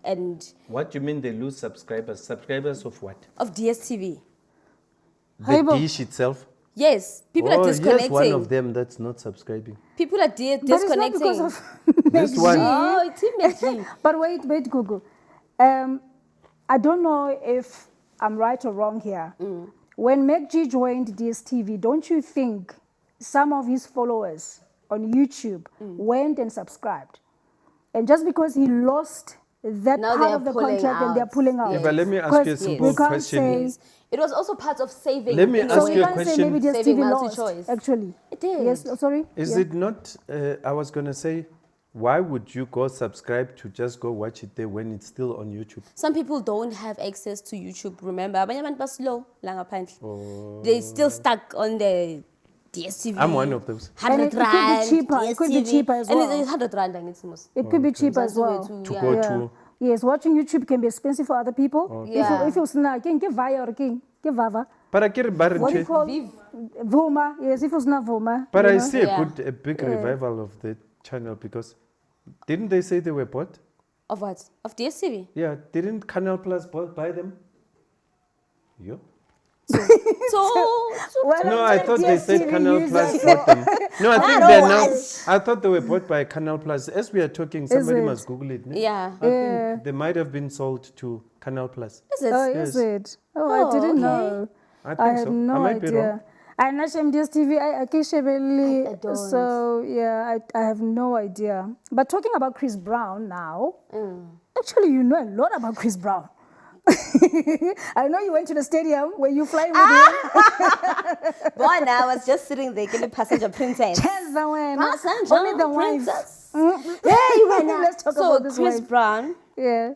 Speaker 2: And
Speaker 1: What do you mean they lose subscribers? Subscribers of what?
Speaker 2: of DSTV.
Speaker 1: The
Speaker 3: Haibo.
Speaker 1: dish itself?
Speaker 2: Yes, people are
Speaker 1: Here's
Speaker 2: disconnecting.
Speaker 1: one of them that's not subscribing.
Speaker 2: People are
Speaker 3: But it's not
Speaker 2: disconnecting.
Speaker 3: because of
Speaker 1: This one.
Speaker 2: Oh, it's McG.
Speaker 3: But wait, Google. I don't know if I'm right or wrong here. When McG joined DSTV, don't you think some of his followers on YouTube went and subscribed? And just because he lost that
Speaker 2: Now
Speaker 3: part
Speaker 2: they're
Speaker 3: of the
Speaker 2: pulling
Speaker 3: contract and they're
Speaker 2: out.
Speaker 3: pulling out.
Speaker 1: Yeah, but let me ask you a
Speaker 3: 'Cause
Speaker 1: simple
Speaker 3: we can't
Speaker 1: question.
Speaker 3: say-
Speaker 2: It was also part of saving.
Speaker 1: Let me
Speaker 2: in a
Speaker 1: ask
Speaker 3: So
Speaker 2: way.
Speaker 3: we
Speaker 1: you a
Speaker 3: can't say
Speaker 1: question.
Speaker 3: maybe DSTV
Speaker 2: Saving
Speaker 3: lost,
Speaker 2: multi-choice.
Speaker 3: actually.
Speaker 2: It did.
Speaker 3: Yes, sorry?
Speaker 1: Is
Speaker 3: Yeah.
Speaker 1: it not, I was going to say, why would you go subscribe to just go watch it there when it's still on YouTube?
Speaker 2: Some people don't have access to YouTube, remember? Abanye abantu baslow la ngaphandle. They still stuck on the DSTV.
Speaker 1: I'm one of those.
Speaker 2: 100
Speaker 3: And it could be
Speaker 2: rand,
Speaker 3: cheaper. It could be
Speaker 2: DSTV.
Speaker 3: cheaper as
Speaker 2: And
Speaker 3: well.
Speaker 2: it's 100 rand, angithi mos.
Speaker 3: It could be cheap as well.
Speaker 2: Mzansi
Speaker 1: To
Speaker 2: Wethu,
Speaker 1: go
Speaker 2: yeah.
Speaker 1: to.
Speaker 3: Yes, watching YouTube can be expensive for other people.
Speaker 2: Yeah.
Speaker 3: If you snap, can give via or can give vava.
Speaker 1: But I get
Speaker 3: What do you
Speaker 1: it.
Speaker 3: call
Speaker 2: Viv.
Speaker 3: Vuma? Yes, if it's not Vuma.
Speaker 1: But
Speaker 3: you
Speaker 1: I
Speaker 3: know.
Speaker 1: see
Speaker 2: Yeah.
Speaker 1: a big revival of the channel because didn't they say they were bought?
Speaker 2: Of what? Of DSTV?
Speaker 1: Yeah, didn't Canal Plus buy them? Yeah.
Speaker 2: So,
Speaker 3: Well,
Speaker 1: No, I thought they said
Speaker 3: DSTV
Speaker 1: Canal
Speaker 3: users.
Speaker 1: Plus bought them. No, I think
Speaker 2: don't
Speaker 1: they're now.
Speaker 2: watch.
Speaker 1: I thought they were bought by Canal Plus. As we are talking, somebody
Speaker 3: it?
Speaker 1: must Google it. no?
Speaker 2: yeah.
Speaker 1: I think they might have been sold to Canal Plus.
Speaker 2: Is it?
Speaker 3: Oh,
Speaker 1: Yes.
Speaker 3: is it? Oh,
Speaker 2: Oh,
Speaker 3: I didn't
Speaker 2: okay.
Speaker 3: know.
Speaker 1: I think
Speaker 3: I had
Speaker 1: so.
Speaker 3: no
Speaker 1: I might be wrong.
Speaker 3: idea. And Nashem DSTV, I can't
Speaker 2: I don't.
Speaker 3: So, yeah, I have no idea. But talking about Chris Brown now, actually, you know a lot about Chris Brown. I know you went to the stadium where you flying with
Speaker 2: Boy, I was just sitting there, getting passenger princess.
Speaker 3: him. Cheza wena.
Speaker 2: Passenger
Speaker 3: Only the wife.
Speaker 2: princess.
Speaker 3: Let's talk
Speaker 2: So
Speaker 3: about this
Speaker 2: Chris
Speaker 3: wife.
Speaker 2: Brown.
Speaker 3: Yeah.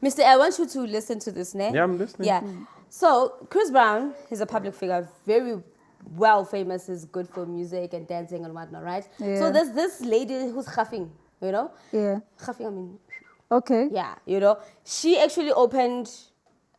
Speaker 2: Mr. I want you to listen to this, ne?
Speaker 1: Yeah, I'm listening.
Speaker 2: Yeah. So Chris Brown is a public figure, very well famous, is good for music and dancing and whatnot, right?
Speaker 3: Yeah.
Speaker 2: So there's this lady who's huffing, you know?
Speaker 3: Yeah.
Speaker 2: Huffing, I mean,
Speaker 3: Okay.
Speaker 2: yeah, you know. She actually opened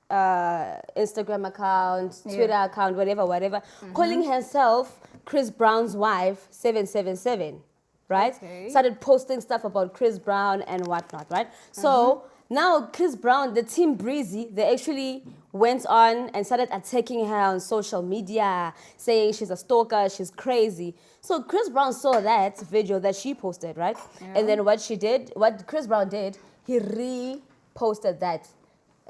Speaker 2: Instagram account, Twitter account, whatever, calling herself Chris Brown's wife 777, right?
Speaker 3: Okay.
Speaker 2: Started posting stuff about Chris Brown and whatnot, right? So now Chris Brown, the team Breezy, they actually went on and started attacking her on social media, saying she's a stalker, she's crazy. So Chris Brown saw that video that she posted, right? And then what Chris Brown did, he reposted that.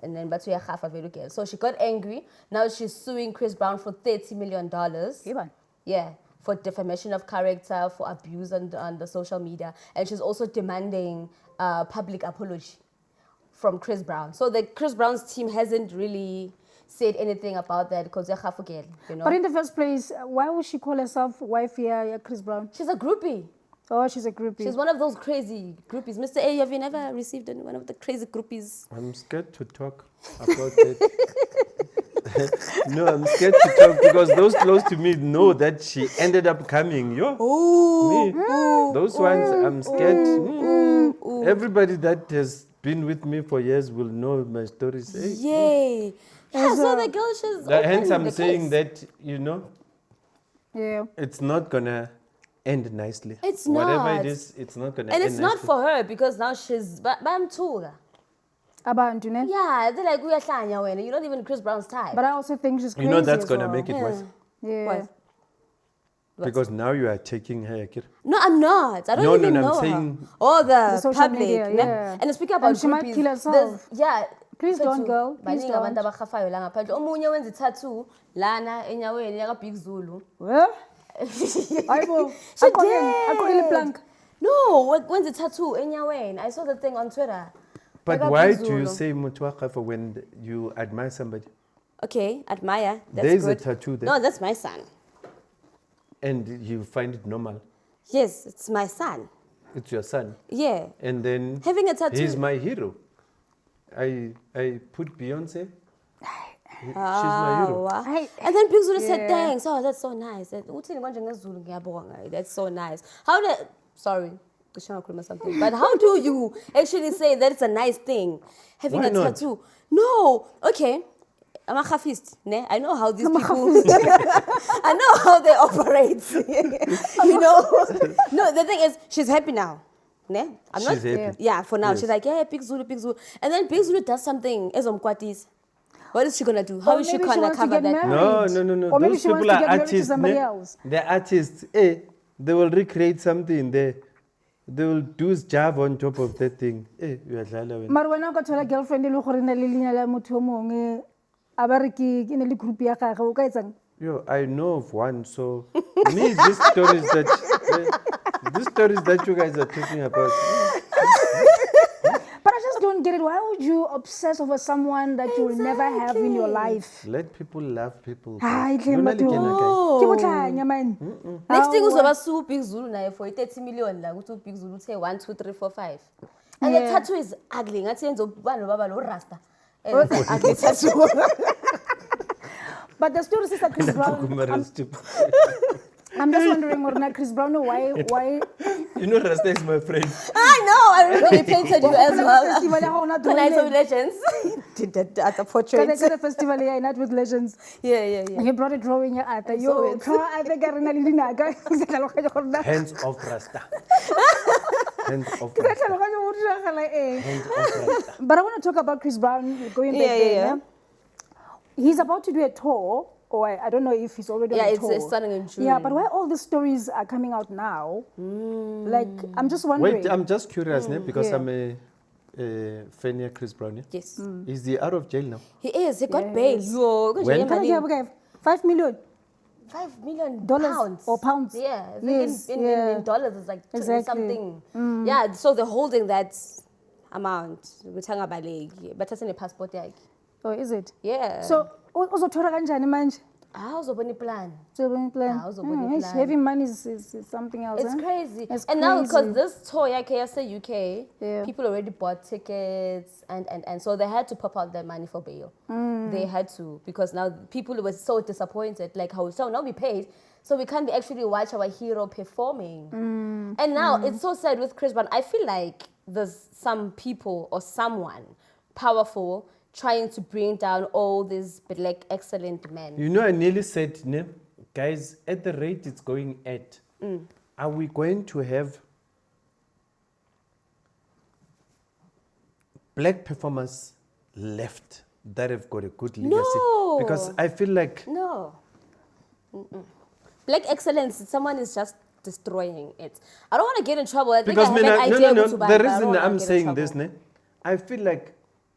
Speaker 2: And then but we have half of it again. So she got angry. Now she's suing Chris Brown for $30 million. Yeah, for defamation of character, for abuse on the social media. And she's also demanding public apology from Chris Brown. So the Chris Brown's team hasn't really said anything about that because they're half again, you know.
Speaker 3: But in the first place, why would she call herself wife here, Chris Brown?
Speaker 2: She's a groupie.
Speaker 3: Oh, she's a groupie.
Speaker 2: She's one of those crazy groupies. Mr. A, have you never received one of the crazy groupies?
Speaker 1: I'm scared to talk about it. No, I'm scared to talk because those close to me know that she ended up coming. Me. Those ones, I'm scared. Everybody that has been with me for years will know my stories. Hey,
Speaker 2: Yay. Yeah, so the girl, she's
Speaker 1: hence
Speaker 2: open
Speaker 1: I'm
Speaker 2: the
Speaker 1: saying
Speaker 2: case.
Speaker 1: that, you know,
Speaker 3: Yeah.
Speaker 1: it's not going to end nicely.
Speaker 2: It's
Speaker 1: Whatever
Speaker 2: not.
Speaker 1: it is, it's not going to
Speaker 2: And
Speaker 1: end
Speaker 2: it's not
Speaker 1: nicely.
Speaker 2: for her because now she's Bamtuga.
Speaker 3: Abantu, ne?
Speaker 2: Yeah, they're like, we are wena. You're not even Chris Brown's type.
Speaker 3: But I also think she's crazy.
Speaker 1: You know that's
Speaker 3: as
Speaker 1: going to
Speaker 3: well.
Speaker 1: make it worse.
Speaker 3: Yeah.
Speaker 2: What?
Speaker 1: Because now you are taking her, Akira.
Speaker 2: No, I'm not. I don't
Speaker 1: No,
Speaker 2: even
Speaker 1: no, I'm
Speaker 2: know
Speaker 1: saying-
Speaker 2: her. Oh, the
Speaker 3: social
Speaker 2: public.
Speaker 3: media,
Speaker 2: ne?
Speaker 3: yeah.
Speaker 2: And speaking about
Speaker 3: And she might
Speaker 2: groupies,
Speaker 3: kill herself.
Speaker 2: there's- Yeah.
Speaker 3: Please don't,
Speaker 2: Fethu,
Speaker 3: girl. Please
Speaker 2: baningi abantu
Speaker 3: don't.
Speaker 2: abahafayo la ngaphandle. Omunye wenza i-tattoo lana enyaweni yaka Big Zulu.
Speaker 3: Well, Aibo,
Speaker 2: She
Speaker 3: akogele
Speaker 2: did.
Speaker 3: plank.
Speaker 2: No, when's the tattoo enyaweni? I saw the thing on Twitter.
Speaker 1: But
Speaker 2: Yaka
Speaker 1: why
Speaker 2: Big
Speaker 1: do you
Speaker 2: Zulu.
Speaker 1: say Mutuakafa when you admire somebody?
Speaker 2: Okay, admire. That's
Speaker 1: There's a
Speaker 2: good.
Speaker 1: tattoo there.
Speaker 2: No, that's my son.
Speaker 1: And you find it normal?
Speaker 2: Yes, it's my son.
Speaker 1: It's your son.
Speaker 2: Yeah.
Speaker 1: And then
Speaker 2: Having a tattoo.
Speaker 1: he's my hero. I put Beyonce. She's my hero.
Speaker 2: Wow.
Speaker 3: Hey,
Speaker 2: And then Big Zulu said,
Speaker 3: yeah.
Speaker 2: thanks. Oh, that's so nice. That's so nice. How did... Sorry. I should have something. But how do you actually say that it's a nice thing? Having
Speaker 1: Why
Speaker 2: a
Speaker 1: not?
Speaker 2: tattoo. No. Okay. I'm a khafist. Ne? I know how these people... I know how they operate. You know? No, the thing is, she's happy now. Ne? I'm
Speaker 1: She's happy.
Speaker 2: Yeah, for now.
Speaker 1: Yes.
Speaker 2: She's like, yeah, Big Zulu, Big Zulu. And then Big Zulu does something as Omkwatis. What is she gonna do? How
Speaker 3: Or
Speaker 2: is she
Speaker 3: maybe she
Speaker 2: gonna
Speaker 3: wants to
Speaker 2: cover
Speaker 3: get
Speaker 2: that?
Speaker 3: married.
Speaker 1: No.
Speaker 3: Or maybe
Speaker 1: Those
Speaker 3: she wants
Speaker 1: people
Speaker 3: to
Speaker 1: are
Speaker 3: get married to
Speaker 1: artists.
Speaker 3: somebody else.
Speaker 1: They're artists. They will recreate something there. They will do jab on top of that thing. You are wena.
Speaker 3: Mara wena o ka thola girlfriend e le gore na le leina la motho o mongwe a ba re ke ne le group ya gagwe o ka etsang?
Speaker 1: Yo, I know of one. So me, these stories that you guys are talking about.
Speaker 3: But I just don't get it. Why would you obsess over someone that you will never have in your life?
Speaker 1: Let people love people.
Speaker 3: Hayi hle
Speaker 1: Lona le
Speaker 3: batho.
Speaker 1: kena kae?
Speaker 3: Ke botlhanya man.
Speaker 2: Next thing
Speaker 3: Hawa.
Speaker 2: uzoba su Big Zulu naye for 30 million la ukuthi Big Zulu say 1 2 3 4 5. And the
Speaker 3: Yeah.
Speaker 2: tattoo is ugly. Ngathi yenza ubani baba lo rasta. And it's an ugly tattoo.
Speaker 3: But the story is that Chris Brown.
Speaker 1: Kumara stupid.
Speaker 3: I'm just wondering, Orna, Chris Brown, why?
Speaker 1: You know, Rasta is my friend.
Speaker 2: I know. I remember you painted you as
Speaker 3: Festival ya
Speaker 2: well.
Speaker 3: hona
Speaker 2: The Night of
Speaker 3: dole.
Speaker 2: Legends. Did that at the
Speaker 3: Kada
Speaker 2: portrait.
Speaker 3: kada festival ya Night with Legends.
Speaker 2: Yeah.
Speaker 3: He brought a drawing ya ata.
Speaker 2: saw
Speaker 3: Yo,
Speaker 2: it.
Speaker 3: draw ata ka rena le dinaka. Ke tlhaloganya gore na.
Speaker 1: Hands off Rasta. Hands off
Speaker 3: Ke
Speaker 1: Rasta.
Speaker 3: tlhaloganya gore diragala eng.
Speaker 1: Hands off Rasta.
Speaker 3: But I want to talk about Chris Brown going back there.
Speaker 2: Yeah.
Speaker 3: ne? He's about to do a tour, or I don't know if he's already
Speaker 2: Yeah,
Speaker 3: on a
Speaker 2: it's
Speaker 3: tour.
Speaker 2: starting in June.
Speaker 3: Yeah, but why all these stories are coming out now? Like, I'm just wondering.
Speaker 1: Wait, I'm just curious, because
Speaker 3: yeah.
Speaker 1: I'm a fan of Chris Brown.
Speaker 2: Yes.
Speaker 1: Is he out of jail now?
Speaker 2: He is. He got bail. Yo,
Speaker 1: When?
Speaker 3: Can I hear, okay, 5 million?
Speaker 2: $5 million
Speaker 3: Dollars or pounds?
Speaker 2: Yeah, I think
Speaker 3: Yes, yeah.
Speaker 2: in dollars it's like 20
Speaker 3: Exactly.
Speaker 2: something. Yeah, so they're holding that amount. Kuthanga baleki, but that's in a passport yakhe.
Speaker 3: Oh, is it?
Speaker 2: Yeah.
Speaker 3: So, uzothora kanjani manje?
Speaker 2: How's the plan?
Speaker 3: Children plan.
Speaker 2: How's the plan?
Speaker 3: Having money is something else.
Speaker 2: It's
Speaker 3: huh?
Speaker 2: crazy.
Speaker 3: It's
Speaker 2: And now, because
Speaker 3: crazy.
Speaker 2: this tour, yeah, KSA UK,
Speaker 3: Yeah.
Speaker 2: people already bought tickets, and so they had to pop out their money for bail. They had to, because now people were so disappointed, like, how, so now we paid, so we can't actually watch our hero performing. And now, it's so sad with Chris Brown. I feel like there's some people or someone powerful trying to bring down all these black excellent men.
Speaker 1: You know, I nearly said, ne, guys, at the rate it's going at, are we going to have black performers left that have got a good legacy?
Speaker 2: No.
Speaker 1: Because I feel like
Speaker 2: No. Black excellence, someone is just destroying it. I don't want to get in trouble. I think I
Speaker 1: because
Speaker 2: have an
Speaker 1: no,
Speaker 2: idea
Speaker 1: no,
Speaker 2: who to buy,
Speaker 1: the
Speaker 2: but I don't
Speaker 1: reason
Speaker 2: wanna
Speaker 1: I'm
Speaker 2: get in
Speaker 1: saying this,
Speaker 2: trouble.
Speaker 1: ne, I feel like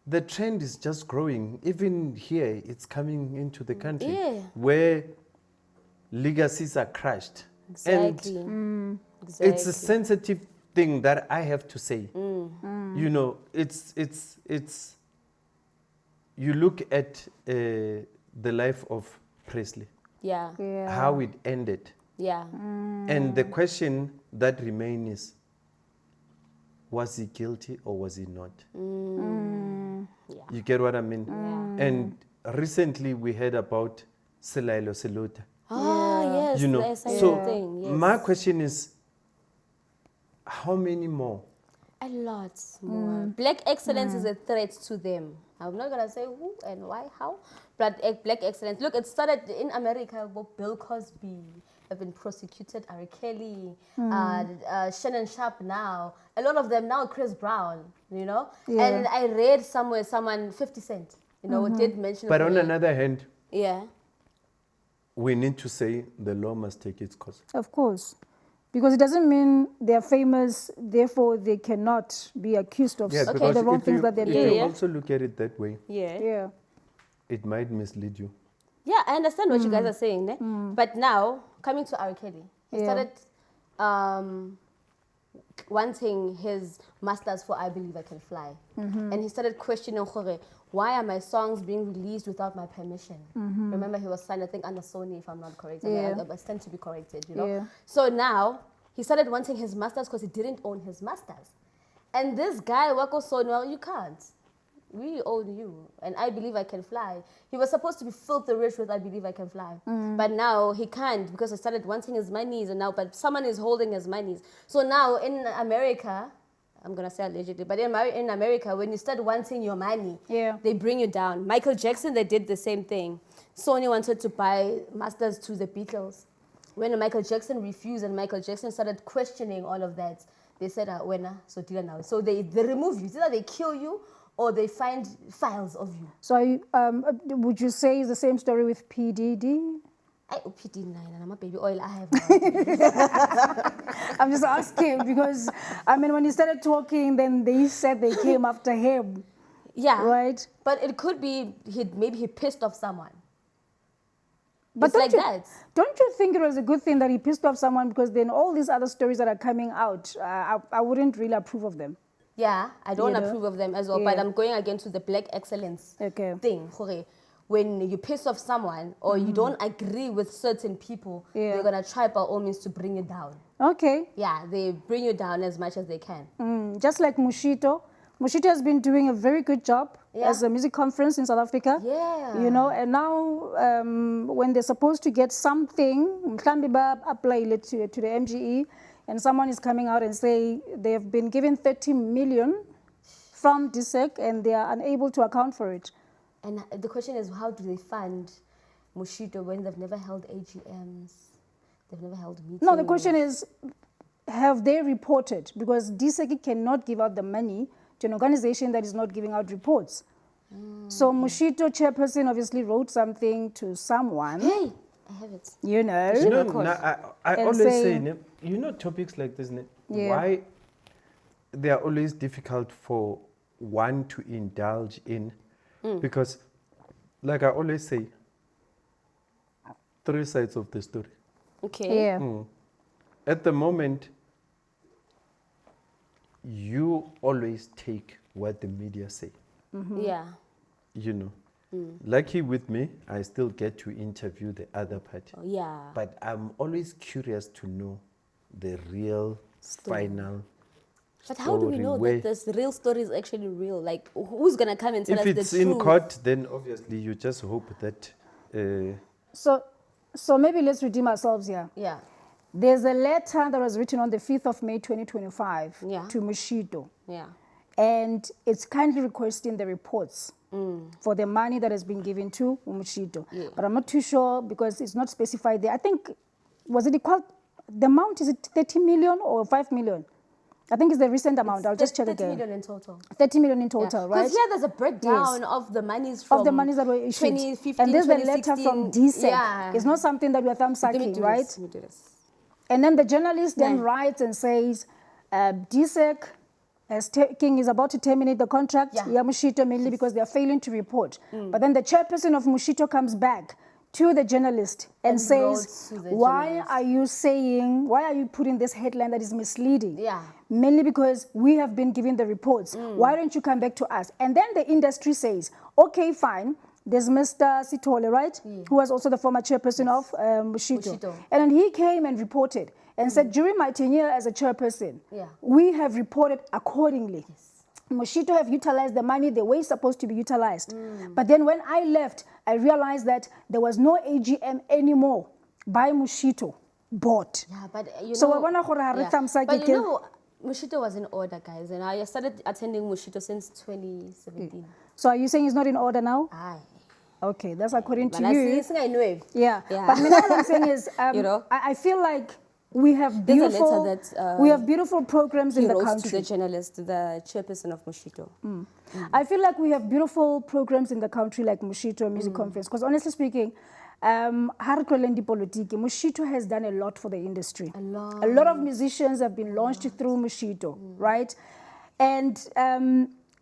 Speaker 1: the trend is just growing. Even here, it's coming into the country
Speaker 2: Yeah.
Speaker 1: where legacies are crushed.
Speaker 2: Exactly.
Speaker 1: And
Speaker 2: Exactly.
Speaker 1: it's a sensitive thing that I have to say. You know, it's you look at the life of Presley,
Speaker 2: Yeah.
Speaker 3: Yeah.
Speaker 1: how it ended.
Speaker 2: Yeah.
Speaker 1: And the question that remains is, was he guilty or was he not?
Speaker 2: Yeah.
Speaker 1: You get what I mean?
Speaker 2: Yeah.
Speaker 1: And recently we heard about Selailo Seluta.
Speaker 2: Ah, yes.
Speaker 1: You know,
Speaker 2: the SIA
Speaker 1: so
Speaker 2: thing. Yes.
Speaker 1: my question is, how many more?
Speaker 2: A lot more. Black excellence is a threat to them. I'm not gonna say who and why, how, but black excellence. Look, it started in America. Bill Cosby have been prosecuted. R. Kelly, Shannon Sharp. Now, a lot of them now. Chris Brown, you know.
Speaker 3: Yeah.
Speaker 2: And I read somewhere, someone 50 Cent, you know, did mention.
Speaker 1: But on
Speaker 2: it.
Speaker 1: another hand,
Speaker 2: Yeah.
Speaker 1: we need to say the law must take its course.
Speaker 3: Of course. Because it doesn't mean they're famous, therefore they cannot be accused of
Speaker 1: Yes,
Speaker 3: the
Speaker 1: because
Speaker 3: wrong
Speaker 1: if
Speaker 3: things
Speaker 1: you,
Speaker 3: that they're
Speaker 1: if
Speaker 3: doing.
Speaker 1: you
Speaker 2: Yeah.
Speaker 1: also look at it that way,
Speaker 2: Yeah.
Speaker 3: Yeah.
Speaker 1: it might mislead you.
Speaker 2: Yeah, I understand what you guys are saying. Ne? But now, coming to R. Kelly, he
Speaker 3: Yeah.
Speaker 2: started wanting his masters for I Believe I Can Fly. And he started questioning, why are my songs being released without my permission? Remember, he was signed, I think, under Sony, if I'm not correct.
Speaker 3: Yeah.
Speaker 2: I stand to be corrected, you know?
Speaker 3: Yeah.
Speaker 2: So now, he started wanting his masters because he didn't own his masters. And this guy, Wako Sony, well, you can't. We own you, and I Believe I Can Fly. He was supposed to be filthy rich with I Believe I Can Fly, but now he can't because he started wanting his monies, and now, but someone is holding his monies. So now in America, I'm gonna say allegedly, but in America, when you start wanting your money,
Speaker 3: Yeah.
Speaker 2: they bring you down. Michael Jackson, they did the same thing. Sony wanted to buy masters to the Beatles. When Michael Jackson refused, and Michael Jackson started questioning all of that, they said, "Wena, so deal now." So they remove you. It's either they kill you or they find files of you.
Speaker 3: So would you say it's the same story with P. Diddy?
Speaker 2: I PD9 and I'm a baby oil. I have now.
Speaker 3: I'm just asking because, I mean, when he started talking, then they said they came after him.
Speaker 2: Yeah.
Speaker 3: Right.
Speaker 2: But it could be maybe he pissed off someone.
Speaker 3: But
Speaker 2: It's like that.
Speaker 3: Don't you think it was a good thing that he pissed off someone, because then all these other stories that are coming out, I wouldn't really approve of them.
Speaker 2: Yeah, I don't
Speaker 3: You know?
Speaker 2: approve of them as well, but
Speaker 3: Yeah.
Speaker 2: I'm going again to the black excellence
Speaker 3: Okay.
Speaker 2: thing. When you piss off someone or you don't agree with certain people,
Speaker 3: Yeah.
Speaker 2: they're going to try by all means to bring you down.
Speaker 3: Okay.
Speaker 2: Yeah, they bring you down as much as they can.
Speaker 3: Just like Mushito. Mushito has been doing a very good job
Speaker 2: Yeah.
Speaker 3: as a music conference in South Africa.
Speaker 2: Yeah.
Speaker 3: You know, and now when they're supposed to get something, mhlambi ba apply it to the MGE, and someone is coming out and say they have been given 30 million from DSEC and they are unable to account for it.
Speaker 2: And the question is, how do they fund Mushito when they've never held AGMs? They've never held meetings?
Speaker 3: No, the question is, have they reported? Because DSEC cannot give out the money to an organization that is not giving out reports. So Mushito chairperson obviously wrote something to someone,
Speaker 2: Hey, I have it.
Speaker 3: you know.
Speaker 1: You know,
Speaker 2: record.
Speaker 1: I
Speaker 3: And
Speaker 1: always
Speaker 3: say-
Speaker 1: say, ne, you know, topics like this, ne,
Speaker 3: Yeah.
Speaker 1: why they are always difficult for one to indulge in, because, like I always say, 3 sides of the story.
Speaker 2: Okay.
Speaker 3: Yeah.
Speaker 1: At the moment, you always take what the media say,
Speaker 2: Yeah.
Speaker 1: you know. Lucky with me, I still get to interview the other party.
Speaker 2: Yeah.
Speaker 1: But I'm always curious to know the real final
Speaker 2: But how do we
Speaker 1: story
Speaker 2: know
Speaker 1: where-
Speaker 2: that this real story is actually real? Like, who's gonna come and tell
Speaker 1: if
Speaker 2: us the
Speaker 1: it's
Speaker 2: truth?
Speaker 1: in court, then obviously you just hope that
Speaker 3: So maybe let's redeem ourselves here.
Speaker 2: Yeah.
Speaker 3: There's a letter that was written on the 5th of May 2025
Speaker 2: Yeah.
Speaker 3: to Mushito.
Speaker 2: Yeah.
Speaker 3: And it's kindly requesting the reports for the money that has been given to Mushito.
Speaker 2: Yeah.
Speaker 3: But I'm not too sure because it's not specified there. I think, was it equal, the amount, is it 30 million or 5 million? I think it's the recent amount. I'll just check
Speaker 2: 30
Speaker 3: again.
Speaker 2: million in total.
Speaker 3: 30 million in total, right?
Speaker 2: Because here there's a breakdown
Speaker 3: Yes.
Speaker 2: of the monies from
Speaker 3: Of the monies that were issued.
Speaker 2: 2015,
Speaker 3: And there's a letter
Speaker 2: 2016.
Speaker 3: from DSEC.
Speaker 2: Yeah.
Speaker 3: It's not something that we're thumb
Speaker 2: Let me
Speaker 3: sucking,
Speaker 2: do
Speaker 3: right?
Speaker 2: this. Let me do this.
Speaker 3: And then the journalist then
Speaker 2: Yeah.
Speaker 3: writes and says, DSEC is about to terminate the contract,
Speaker 2: Yeah.
Speaker 3: Mushito, mainly because they are failing to report. But then the chairperson of Mushito comes back to the journalist and
Speaker 2: And
Speaker 3: says,
Speaker 2: wrote to the
Speaker 3: why
Speaker 2: journalist.
Speaker 3: are you putting this headline that is misleading?
Speaker 2: Yeah.
Speaker 3: Mainly because we have been given the reports. Why don't you come back to us? And then the industry says, okay, fine. There's Mr. Sitole, right? Who was also the former chairperson of Mushito.
Speaker 2: Mushito.
Speaker 3: And then he came and reported and said, during my tenure as a chairperson,
Speaker 2: Yeah.
Speaker 3: we have reported accordingly. Mushito have utilized the money the way it's supposed to be utilized. But then when I left, I realized that there was no AGM anymore by Mushito board.
Speaker 2: Yeah, but you
Speaker 3: So
Speaker 2: know.
Speaker 3: I wanna go to
Speaker 2: yeah.
Speaker 3: Samsaki
Speaker 2: But you
Speaker 3: ke-
Speaker 2: know, Mushito was in order, guys, and I started attending Mushito since 2017.
Speaker 3: So are you saying it's not in order now?
Speaker 2: Aye.
Speaker 3: Okay, that's according to
Speaker 2: But I
Speaker 3: you.
Speaker 2: see, I know it.
Speaker 3: Yeah.
Speaker 2: Yeah.
Speaker 3: But what I'm saying is,
Speaker 2: You know?
Speaker 3: I feel like we have
Speaker 2: There's a
Speaker 3: beautiful,
Speaker 2: letter that,
Speaker 3: we have beautiful programs
Speaker 2: He
Speaker 3: in the
Speaker 2: wrote to
Speaker 3: country.
Speaker 2: the journalist, the chairperson of Mushito.
Speaker 3: I feel like we have beautiful programs in the country like Mushito Music Conference. Because honestly speaking, Mushito has done a lot for the industry.
Speaker 2: A lot.
Speaker 3: A lot of musicians have been launched through Mushito, right? And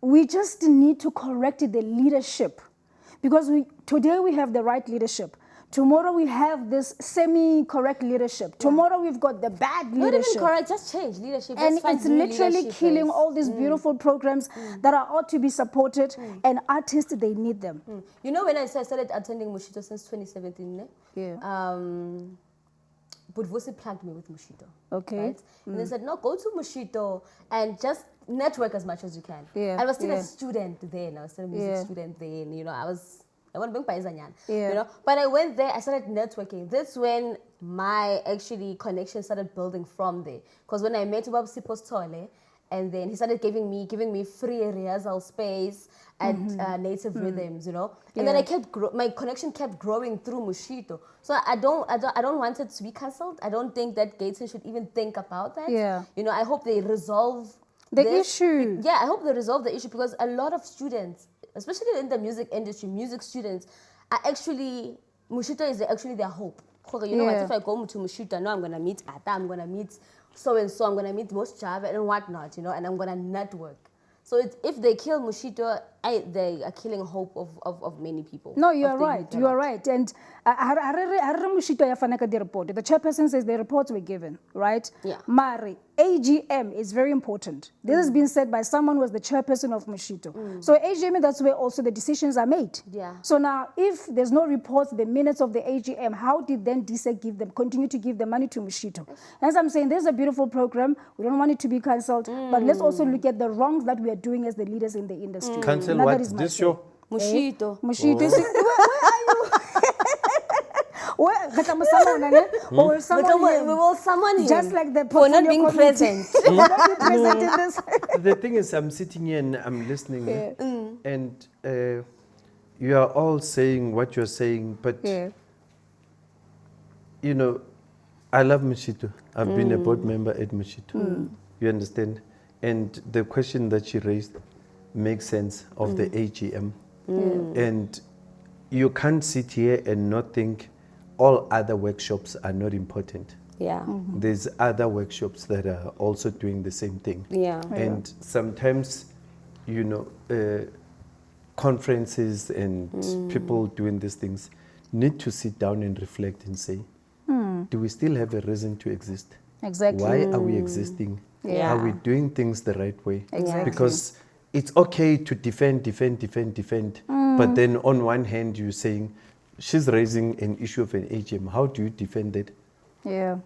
Speaker 3: we just need to correct the leadership. Because today we have the right leadership. Tomorrow we have this semi-correct leadership. Tomorrow we've got the bad
Speaker 2: Not
Speaker 3: leadership.
Speaker 2: even correct, just change leadership.
Speaker 3: And
Speaker 2: Let's find
Speaker 3: it's
Speaker 2: new
Speaker 3: literally
Speaker 2: leadership,
Speaker 3: killing
Speaker 2: guys.
Speaker 3: all these beautiful programs that are ought to be supported, and artists, they need them.
Speaker 2: You know, when I started attending Mushito since 2017, ne?
Speaker 3: Yeah.
Speaker 2: Budvusi plugged me with Mushito.
Speaker 3: Okay.
Speaker 2: Right? And they said, no, go to Mushito and just network as much as you can.
Speaker 3: Yeah,
Speaker 2: I was still
Speaker 3: yeah.
Speaker 2: a student then. I was still a music
Speaker 3: Yeah.
Speaker 2: student then. You know, I want to bring Paisanyana.
Speaker 3: Yeah.
Speaker 2: You know, but I went there. I started networking. That's when my actually connection started building from there. Because when I met Bob Sipostole, and then he started giving me free rehearsal space and native rhythms, you know. And then
Speaker 3: Yeah.
Speaker 2: my connection kept growing through Mushito. So I don't want it to be cancelled. I don't think that Gaten should even think about that.
Speaker 3: Yeah.
Speaker 2: You know, I hope they resolve
Speaker 3: The
Speaker 2: this.
Speaker 3: issue.
Speaker 2: Yeah, I hope they resolve the issue because a lot of students, especially in the music industry, music students, are actually, Mushito is actually their hope. You know what,
Speaker 3: Yeah.
Speaker 2: if I go to Mushito, I know I'm going to meet Ata, I'm going to meet so-and-so, I'm going to meet most Java and whatnot, you know, and I'm going to network. So if they kill Mushito, they are killing hope of many people.
Speaker 3: No, you
Speaker 2: of
Speaker 3: are
Speaker 2: the
Speaker 3: right.
Speaker 2: youth
Speaker 3: You are
Speaker 2: a lot.
Speaker 3: right. And Mushito ya fana ka di report. The chairperson says the reports were given, right?
Speaker 2: Yeah.
Speaker 3: Mari, AGM is very important. This has been said by someone who was the chairperson of Mushito. So AGM, that's where also the decisions are made.
Speaker 2: Yeah.
Speaker 3: So now, if there's no reports, the minutes of the AGM, how did then DSEC continue to give the money to Mushito? As I'm saying, there's a beautiful program. We don't want it to be cancelled, but let's also look at the wrongs that we are doing as the leaders in the industry.
Speaker 1: cancel
Speaker 3: Now,
Speaker 1: what?
Speaker 3: that is my
Speaker 1: This
Speaker 3: say.
Speaker 1: show?
Speaker 2: Mushito.
Speaker 3: Mushito. Where are you? Where? Or someone
Speaker 2: We will summon him
Speaker 3: just like the
Speaker 2: for not
Speaker 3: portfolio
Speaker 2: being
Speaker 3: committee.
Speaker 2: present.
Speaker 3: For not being present in this.
Speaker 1: The thing is, I'm sitting here and I'm listening, and you are all saying what you're saying, but you know, I love Mushito. I've been a board member at Mushito. You understand? And the question that she raised makes sense of the AGM. And you can't sit here and not think all other workshops are not important.
Speaker 2: Yeah.
Speaker 1: There's other workshops that are also doing the same thing.
Speaker 2: Yeah.
Speaker 1: And sometimes, you know, conferences and people doing these things need to sit down and reflect and say, do we still have a reason to exist?
Speaker 3: Exactly.
Speaker 1: Why are we existing?
Speaker 2: Yeah.
Speaker 1: Are we doing things the right way?
Speaker 3: Exactly.
Speaker 1: Because it's okay to defend, But then on one hand, you're saying she's raising an issue of an AGM. How do you defend it?
Speaker 3: Yeah.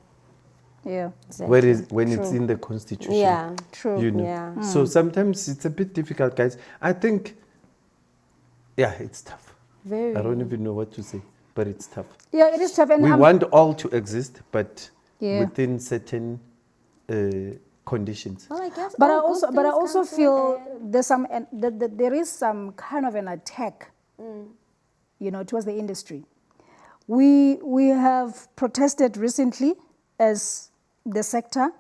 Speaker 3: Yeah.
Speaker 1: When it's
Speaker 3: True.
Speaker 1: in the constitution?
Speaker 2: Yeah.
Speaker 3: True.
Speaker 1: You know.
Speaker 2: Yeah.
Speaker 1: So sometimes it's a bit difficult, guys. I think, yeah, it's tough.
Speaker 2: Very.
Speaker 1: I don't even know what to say, but it's tough.
Speaker 3: Yeah, it is tough. And
Speaker 1: We want all to exist, but
Speaker 3: Yeah.
Speaker 1: within certain conditions.
Speaker 2: Well, I guess.
Speaker 3: But I
Speaker 2: all
Speaker 3: also,
Speaker 2: good
Speaker 3: but I
Speaker 2: things
Speaker 3: also
Speaker 2: come to an
Speaker 3: feel
Speaker 2: end.
Speaker 3: there's there is some kind of an attack, you know, towards the industry. We have protested recently as the sector.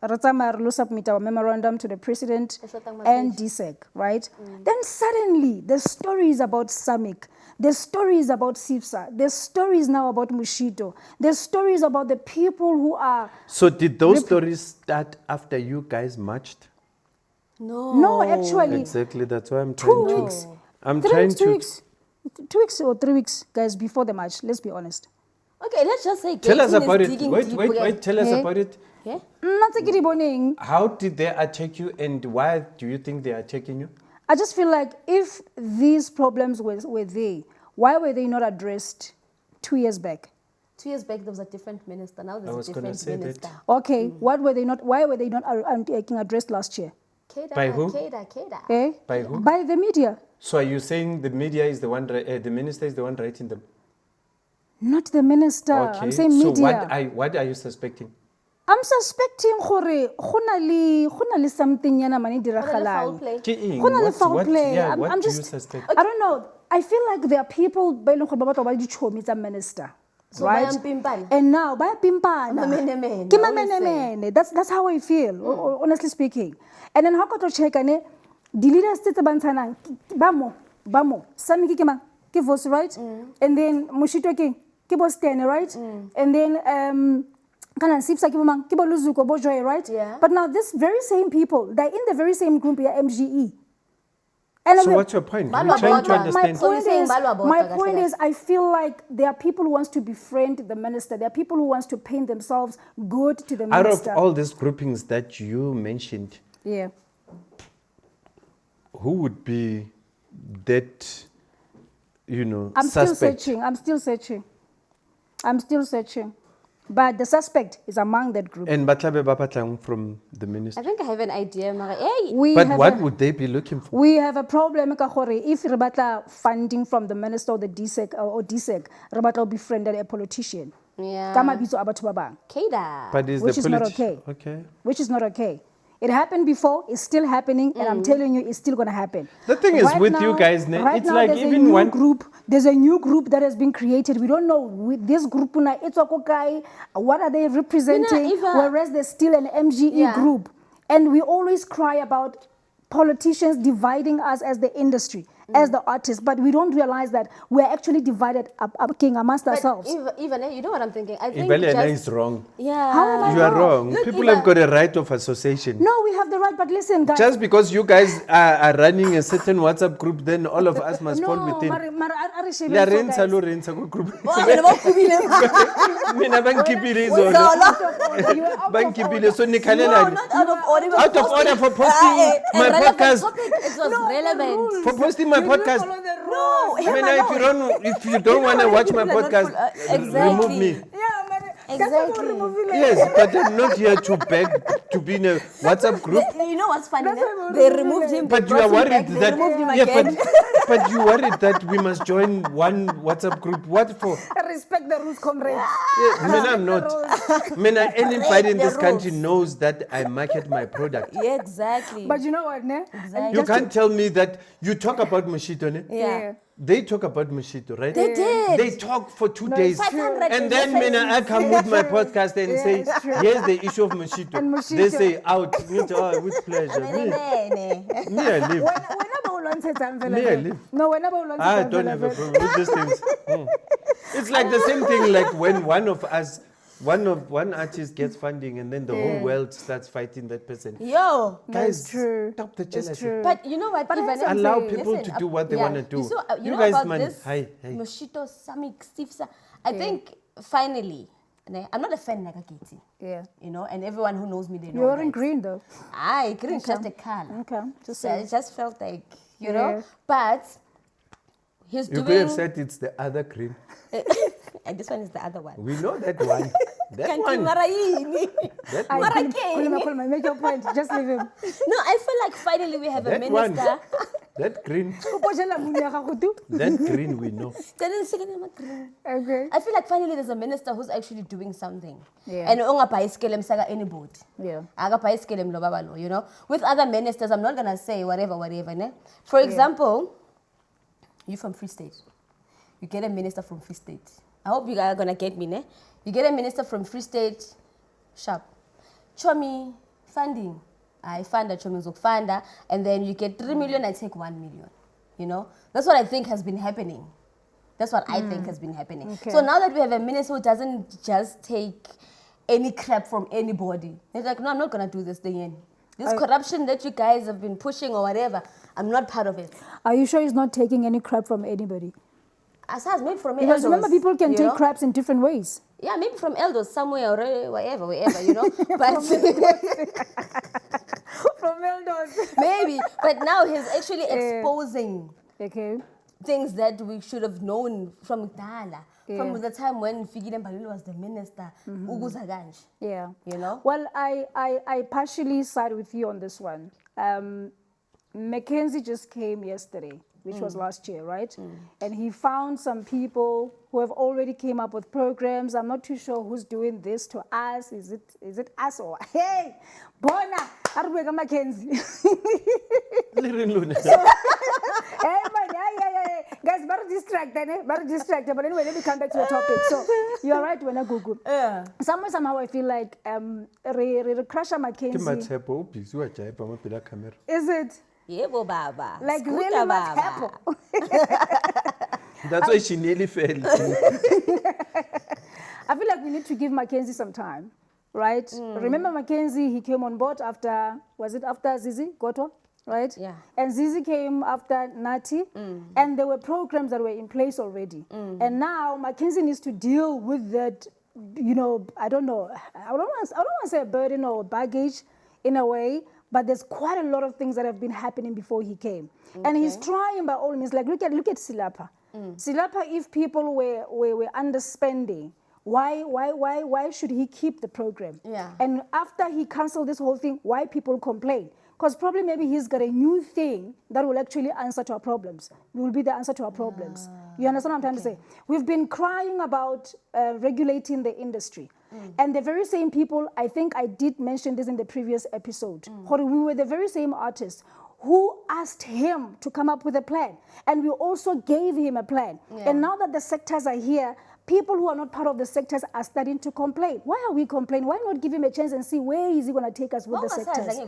Speaker 3: Ratama submit our memorandum to the president and DSEC, right? Then suddenly the stories about SAMIC, the stories about SIFSA, the stories now about Mushito, the stories about the people who are.
Speaker 1: So did those stories start after you guys marched?
Speaker 3: No, actually,
Speaker 1: Exactly. That's why I'm
Speaker 3: 2
Speaker 1: trying to.
Speaker 3: weeks.
Speaker 1: I'm
Speaker 3: 3
Speaker 1: trying
Speaker 3: weeks, 2
Speaker 1: to.
Speaker 3: weeks. 2 weeks or 3 weeks, guys, before the match. Let's be honest.
Speaker 2: Okay, let's just say.
Speaker 1: Tell us
Speaker 2: Gaten is
Speaker 1: about it.
Speaker 2: digging
Speaker 1: Wait,
Speaker 2: deep
Speaker 1: wait,
Speaker 2: again.
Speaker 1: wait. Tell us
Speaker 3: Eh?
Speaker 1: about it.
Speaker 2: Yeah.
Speaker 1: How did they attack you, and why do you think they are attacking you?
Speaker 3: I just feel like if these problems were there, why were they not addressed 2 years back?
Speaker 2: 2 years back, there was a different minister. Now
Speaker 1: I
Speaker 2: there's
Speaker 1: was
Speaker 2: a
Speaker 1: gonna
Speaker 2: different
Speaker 1: say that.
Speaker 2: minister.
Speaker 3: Okay, why were they not addressed last year?
Speaker 2: Keda,
Speaker 1: By who?
Speaker 2: Keda.
Speaker 3: Eh?
Speaker 1: By who?
Speaker 3: By the media.
Speaker 1: So are you saying the media is the one, the minister is the one writing them?
Speaker 3: Not the minister.
Speaker 1: Okay.
Speaker 3: I'm saying
Speaker 1: so
Speaker 3: media.
Speaker 1: what are you suspecting?
Speaker 3: I'm suspecting gore go na le something yana mane
Speaker 2: What a foul
Speaker 3: diragalang.
Speaker 2: play.
Speaker 1: Ke eng?
Speaker 3: Go na le
Speaker 1: What-
Speaker 3: foul
Speaker 1: what-
Speaker 3: play.
Speaker 1: yeah,
Speaker 3: I'm
Speaker 1: what do you
Speaker 3: just,
Speaker 1: suspect?
Speaker 3: I don't know. I feel like there are people ba e leng gore ba batla ba dichomi tsa minister.
Speaker 2: So
Speaker 3: right?
Speaker 2: bayapimpana?
Speaker 3: And now by pimpana.
Speaker 2: Mamenemene,
Speaker 3: Ke
Speaker 2: I always say.
Speaker 3: mamenemene. That's how I feel, honestly speaking. And then how ka to check ane the leaders tse bantshanang ba mo sami ke mang ke voice, right? And then Mushito ke bo Stan, right? And then kana sipsa ke bo mang ke bo Luzuko bo Joy, right?
Speaker 2: Yeah.
Speaker 3: But now this very same people, they're in the very same group here, MGE. And
Speaker 1: So
Speaker 3: I'm
Speaker 1: what's your point?
Speaker 2: Balwa
Speaker 1: I'm trying to
Speaker 2: bota.
Speaker 1: understand.
Speaker 2: So you're saying balwa bota,
Speaker 3: My
Speaker 2: kahle
Speaker 3: point
Speaker 2: kahle.
Speaker 3: is, I feel like there are people who wants to befriend the minister. There are people who wants to paint themselves good to the
Speaker 1: Out
Speaker 3: minister.
Speaker 1: of all these groupings that you mentioned,
Speaker 3: Yeah.
Speaker 1: who would be that,
Speaker 3: I'm still
Speaker 1: suspect?
Speaker 3: searching. I'm still searching. But the suspect is among that group.
Speaker 1: And Batlabe Bapatlang from the minister.
Speaker 2: I think I have an idea, Mara. Hey,
Speaker 1: But
Speaker 3: have
Speaker 1: what
Speaker 3: a-
Speaker 1: would they be looking for?
Speaker 3: We have a problem ka gore if re batla funding from the minister or the DSEC or DSEC, re batla befriended a politician.
Speaker 2: Yeah.
Speaker 3: Ka mabitso a batho ba bang,
Speaker 2: Keda.
Speaker 1: But is
Speaker 3: which
Speaker 1: the
Speaker 3: is not
Speaker 1: politi-
Speaker 3: okay.
Speaker 1: Okay.
Speaker 3: Which is not okay. It happened before, it's still happening, and I'm telling you, it's still going to happen.
Speaker 1: The thing is with you guys,
Speaker 3: right
Speaker 1: it's
Speaker 3: now
Speaker 1: like
Speaker 3: there's
Speaker 1: even
Speaker 3: a new
Speaker 1: one-
Speaker 3: group. There's a new group that has been created. We don't know with this group. It's okay. What are they representing?
Speaker 2: Evh'a-
Speaker 3: Whereas there's still an MGE
Speaker 2: Yeah.
Speaker 3: group, and we always cry about politicians dividing us as the industry, as the artists, but we don't realize that we're actually divided amongst ourselves.
Speaker 2: Even you know what I'm thinking? I think
Speaker 1: Ibaliana
Speaker 2: just,
Speaker 1: is wrong.
Speaker 2: yeah.
Speaker 3: How am I
Speaker 1: You are
Speaker 3: wrong?
Speaker 1: wrong.
Speaker 2: Look,
Speaker 1: People
Speaker 2: Iva-
Speaker 1: have got a right of association.
Speaker 3: No, we have the right, but listen, guys.
Speaker 1: Just because you guys are running a certain WhatsApp group, then all of us must fall within. Le a rentsha lo rentsha ko group. Mina bankipile izolo. Bankipile so nikhalelani.
Speaker 2: Not out of order. but
Speaker 1: Out of
Speaker 2: posting-
Speaker 1: order for posting
Speaker 2: a
Speaker 1: my
Speaker 2: relevant
Speaker 1: podcast.
Speaker 2: topic. It was relevant.
Speaker 1: For posting my podcast.
Speaker 2: No,
Speaker 1: Mina, if you don't want to watch my
Speaker 2: people are not
Speaker 1: podcast,
Speaker 2: full- exactly.
Speaker 1: remove me.
Speaker 2: Exactly.
Speaker 1: Yes, but I'm not here to beg to be in a WhatsApp group.
Speaker 2: You know what's funny?
Speaker 3: That's why
Speaker 2: They
Speaker 3: we
Speaker 2: removed him.
Speaker 1: But
Speaker 2: they
Speaker 1: you are
Speaker 2: brought him
Speaker 1: worried
Speaker 2: back, they
Speaker 1: that
Speaker 2: removed him
Speaker 1: yeah,
Speaker 2: again.
Speaker 1: but you worried that we must join one WhatsApp group. What for?
Speaker 3: Respect the rules, comrades.
Speaker 1: Yeah, man, I'm not. Man, anybody in
Speaker 2: the
Speaker 1: this country
Speaker 2: rules.
Speaker 1: knows that I market my product.
Speaker 2: Yeah, exactly.
Speaker 3: But you know what, ne?
Speaker 2: Exactly.
Speaker 1: You can't tell me that you talk about Moshito, ne?
Speaker 2: Yeah.
Speaker 1: They talk about Moshito, right?
Speaker 2: They did.
Speaker 1: They talk for 2
Speaker 3: No,
Speaker 1: days.
Speaker 3: it's true.
Speaker 2: 500
Speaker 1: And then
Speaker 2: references.
Speaker 1: I come with my podcast and
Speaker 3: Yeah,
Speaker 1: say,
Speaker 3: it's true.
Speaker 1: here's the issue of Moshito.
Speaker 3: And Moshito.
Speaker 1: They say, out. Me, oh, with pleasure. Me, I live. Me, I live.
Speaker 3: No, whenever we
Speaker 1: I don't have a problem with these things. It's like the same thing like when one of us, one artist gets funding and then the whole world starts fighting that person.
Speaker 2: Yo.
Speaker 1: Guys,
Speaker 3: true.
Speaker 1: stop the
Speaker 3: It's
Speaker 1: jealousy.
Speaker 3: true.
Speaker 2: But you know what?
Speaker 3: But
Speaker 2: even
Speaker 3: that's what I'm
Speaker 1: Allow
Speaker 3: saying.
Speaker 1: people to do what they want to do.
Speaker 2: You
Speaker 1: You
Speaker 2: know
Speaker 1: guys,
Speaker 2: about
Speaker 1: man,
Speaker 2: this
Speaker 1: hi.
Speaker 2: Moshito, Samik, Stifsa. I think finally, I'm not a fan like a Katie.
Speaker 3: Yeah.
Speaker 2: You know, and everyone who knows me, they know
Speaker 3: You're in
Speaker 2: that.
Speaker 3: green though.
Speaker 2: I green is just a color.
Speaker 3: Okay. Just
Speaker 2: So
Speaker 3: saying.
Speaker 2: it just felt like, you
Speaker 3: Yeah.
Speaker 2: know. But He's
Speaker 1: You could
Speaker 2: doing...
Speaker 1: have said it's the other green.
Speaker 2: And this one is the other one.
Speaker 1: We know that one. That
Speaker 2: Kanti
Speaker 1: one.
Speaker 2: mara yini?
Speaker 1: That
Speaker 3: I
Speaker 1: one.
Speaker 3: Kulima, make your point. Just leave him.
Speaker 2: No, I feel like finally we have a
Speaker 1: That one.
Speaker 2: minister.
Speaker 1: That green.
Speaker 3: Upojela munya gago.
Speaker 1: That green we know.
Speaker 3: Okay.
Speaker 2: I feel like finally there's a minister who's actually doing something.
Speaker 3: Yeah.
Speaker 2: And ongabhayisikele msaka anybody.
Speaker 3: Yeah.
Speaker 2: Akabhayisikele mloba lo, you know. With other ministers, I'm not gonna say whatever, ne? For example, you from Free State. You get a minister from Free State. I hope you are gonna get me, ne? You get a minister from Free State, sharp. Chomi, funding. I fund a Chomi Zokfanda, and then you get 3 million, I take 1 million. You know? That's what I think has been happening. That's what I think has been happening.
Speaker 3: Okay.
Speaker 2: So now that we have a minister who doesn't just take any crap from anybody, he's like, no, I'm not gonna do this thing in. This corruption that you guys have been pushing or whatever, I'm not part of it.
Speaker 3: Are you sure he's not taking any crap from anybody?
Speaker 2: As maybe from
Speaker 3: Because
Speaker 2: elders,
Speaker 3: remember, people can
Speaker 2: you
Speaker 3: take
Speaker 2: know?
Speaker 3: craps in different ways.
Speaker 2: Yeah, maybe from elders somewhere or wherever, you know. But
Speaker 3: From elders.
Speaker 2: maybe. But now he's actually exposing
Speaker 3: Okay.
Speaker 2: things that we should have known from Dala.
Speaker 3: Yeah.
Speaker 2: From the time when Fikile Mbalulu was the minister, Uguza Ganj.
Speaker 3: Yeah.
Speaker 2: You know?
Speaker 3: Well, I partially side with you on this one. Mackenzie just came yesterday, which was last year, right? And he found some people who have already came up with programs. I'm not too sure who's doing this to us. Is it us or hey, Bona, Arubega Mackenzie. Hey, man, yeah. Guys, very distracted, very distracted. But anyway, let me come back to the topic. So you're right when I Google.
Speaker 2: Yeah.
Speaker 3: Somehow I feel like Crusher Mackenzie. Is it?
Speaker 2: Yebo baba.
Speaker 3: Like
Speaker 2: Scooter
Speaker 3: really
Speaker 2: baba.
Speaker 1: That's why she nearly fell.
Speaker 3: I feel like we need to give Mackenzie some time, right? Remember Mackenzie, he came on board after, was it after Zizi Gotwa, right?
Speaker 2: Yeah.
Speaker 3: And Zizi came after Nati, and there were programs that were in place already. And now Mackenzie needs to deal with that, you know, I don't know, I don't want to say a burden or baggage in a way, but there's quite a lot of things that have been happening before he came. And he's trying by all means, like look at Silapa. Silapa, if people were underspending, why should he keep the program?
Speaker 2: Yeah.
Speaker 3: And after he canceled this whole thing, why people complain? Because probably maybe he's got a new thing that will actually answer to our problems. Will be the answer to our problems. You understand what I'm trying to say? We've been crying about regulating the industry. And the very same people, I think I did mention this in the previous episode, we were the very same artists who asked him to come up with a plan. And we also gave him a plan.
Speaker 2: Yeah.
Speaker 3: And now that the sectors are here, people who are not part of the sectors are starting to complain. Why are we complaining? Why not give him a chance and see where is he going to take us with the sectors?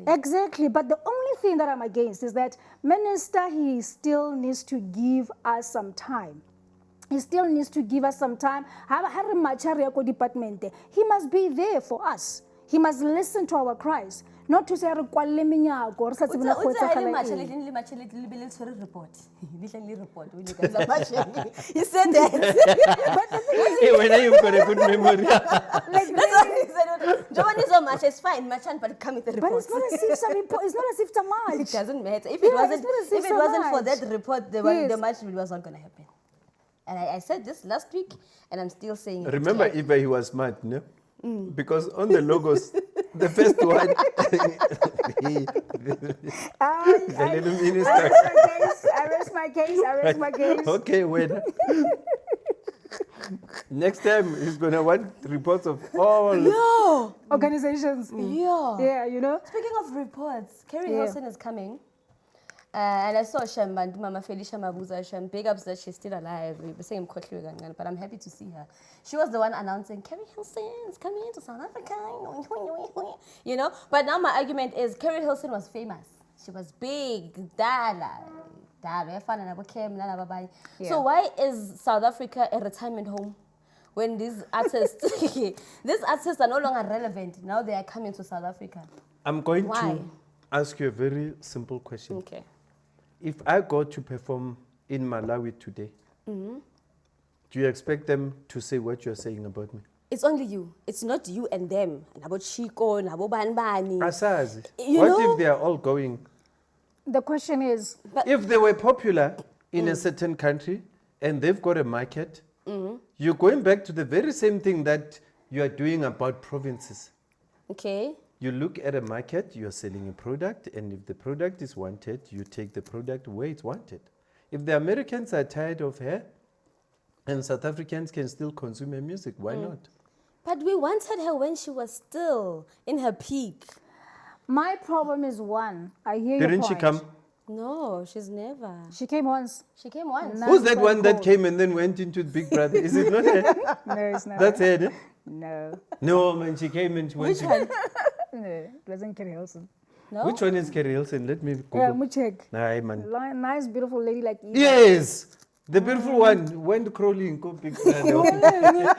Speaker 3: Exactly. But the only thing that I'm against is that Minister, he still needs to give us some time. He still needs to give us some time. He must be there for us. He must listen to our cries. Not to say report. You said
Speaker 2: that.
Speaker 1: Hey, when you've got a good memory.
Speaker 2: That's what he said. Joan is so much, it's fine, but come with the report.
Speaker 3: But it's not as if it's a report. It's not as if it's a march.
Speaker 2: It doesn't matter. If it wasn't for that report, the march was not going to happen. And I said this last week, and I'm still saying it.
Speaker 1: Remember, Evh'a, he was smart, no? Because on the logos, the first one, the little minister.
Speaker 3: I rest my case.
Speaker 1: Okay, wait. Next time, he's going to want reports of all
Speaker 3: organizations. Yeah, you know.
Speaker 2: Speaking of reports, Carrie Hilson is coming. And I saw Shem, Mama Felicia Mabuza Shem, big ups that she's still alive. We're saying but I'm happy to see her. She was the one announcing, Carrie Hilson is coming into South Africa. You know? But now my argument is, Carrie Hilson was famous. She was big, So why is South Africa a retirement home? When these artists, are no longer relevant. Now they are coming to South Africa.
Speaker 1: I'm going to ask you a very simple question.
Speaker 2: Okay.
Speaker 1: If I go to perform in Malawi today, do you expect them to say what you're saying about me?
Speaker 2: It's only you. It's not you and them. About Chico, Nabo Banbani.
Speaker 1: Asazi.
Speaker 2: You know?
Speaker 1: What if they are all going?
Speaker 3: The question is...
Speaker 1: If they were popular, in a certain country and they've got a market, you're going back to the very same thing that you are doing about provinces.
Speaker 2: Okay.
Speaker 1: You look at a market, you're selling a product, and if the product is wanted, you take the product where it's wanted. If the Americans are tired of her and South Africans can still consume her music, why not?
Speaker 2: But we wanted her when she was still in her peak.
Speaker 3: My problem is one. I hear your
Speaker 1: Didn't
Speaker 3: point.
Speaker 1: she come?
Speaker 2: No, she's never.
Speaker 3: She came once.
Speaker 2: She came once.
Speaker 3: No.
Speaker 1: Who's that
Speaker 3: quite
Speaker 1: one that
Speaker 3: cold.
Speaker 1: came and then went into Big Brother? Is it not her?
Speaker 3: No, it's not.
Speaker 1: That's her, eh?
Speaker 3: No.
Speaker 1: No, man, she came and she went
Speaker 2: Which
Speaker 1: to...
Speaker 2: one?
Speaker 3: No, it wasn't Kerry Hilson.
Speaker 2: No?
Speaker 1: Which one is Kerry Hilson? Let me Google.
Speaker 3: Yeah, Muchek.
Speaker 1: Aye, man.
Speaker 3: Nice, beautiful lady like Eva.
Speaker 1: Yes! The beautiful one went crawling to Big Brother.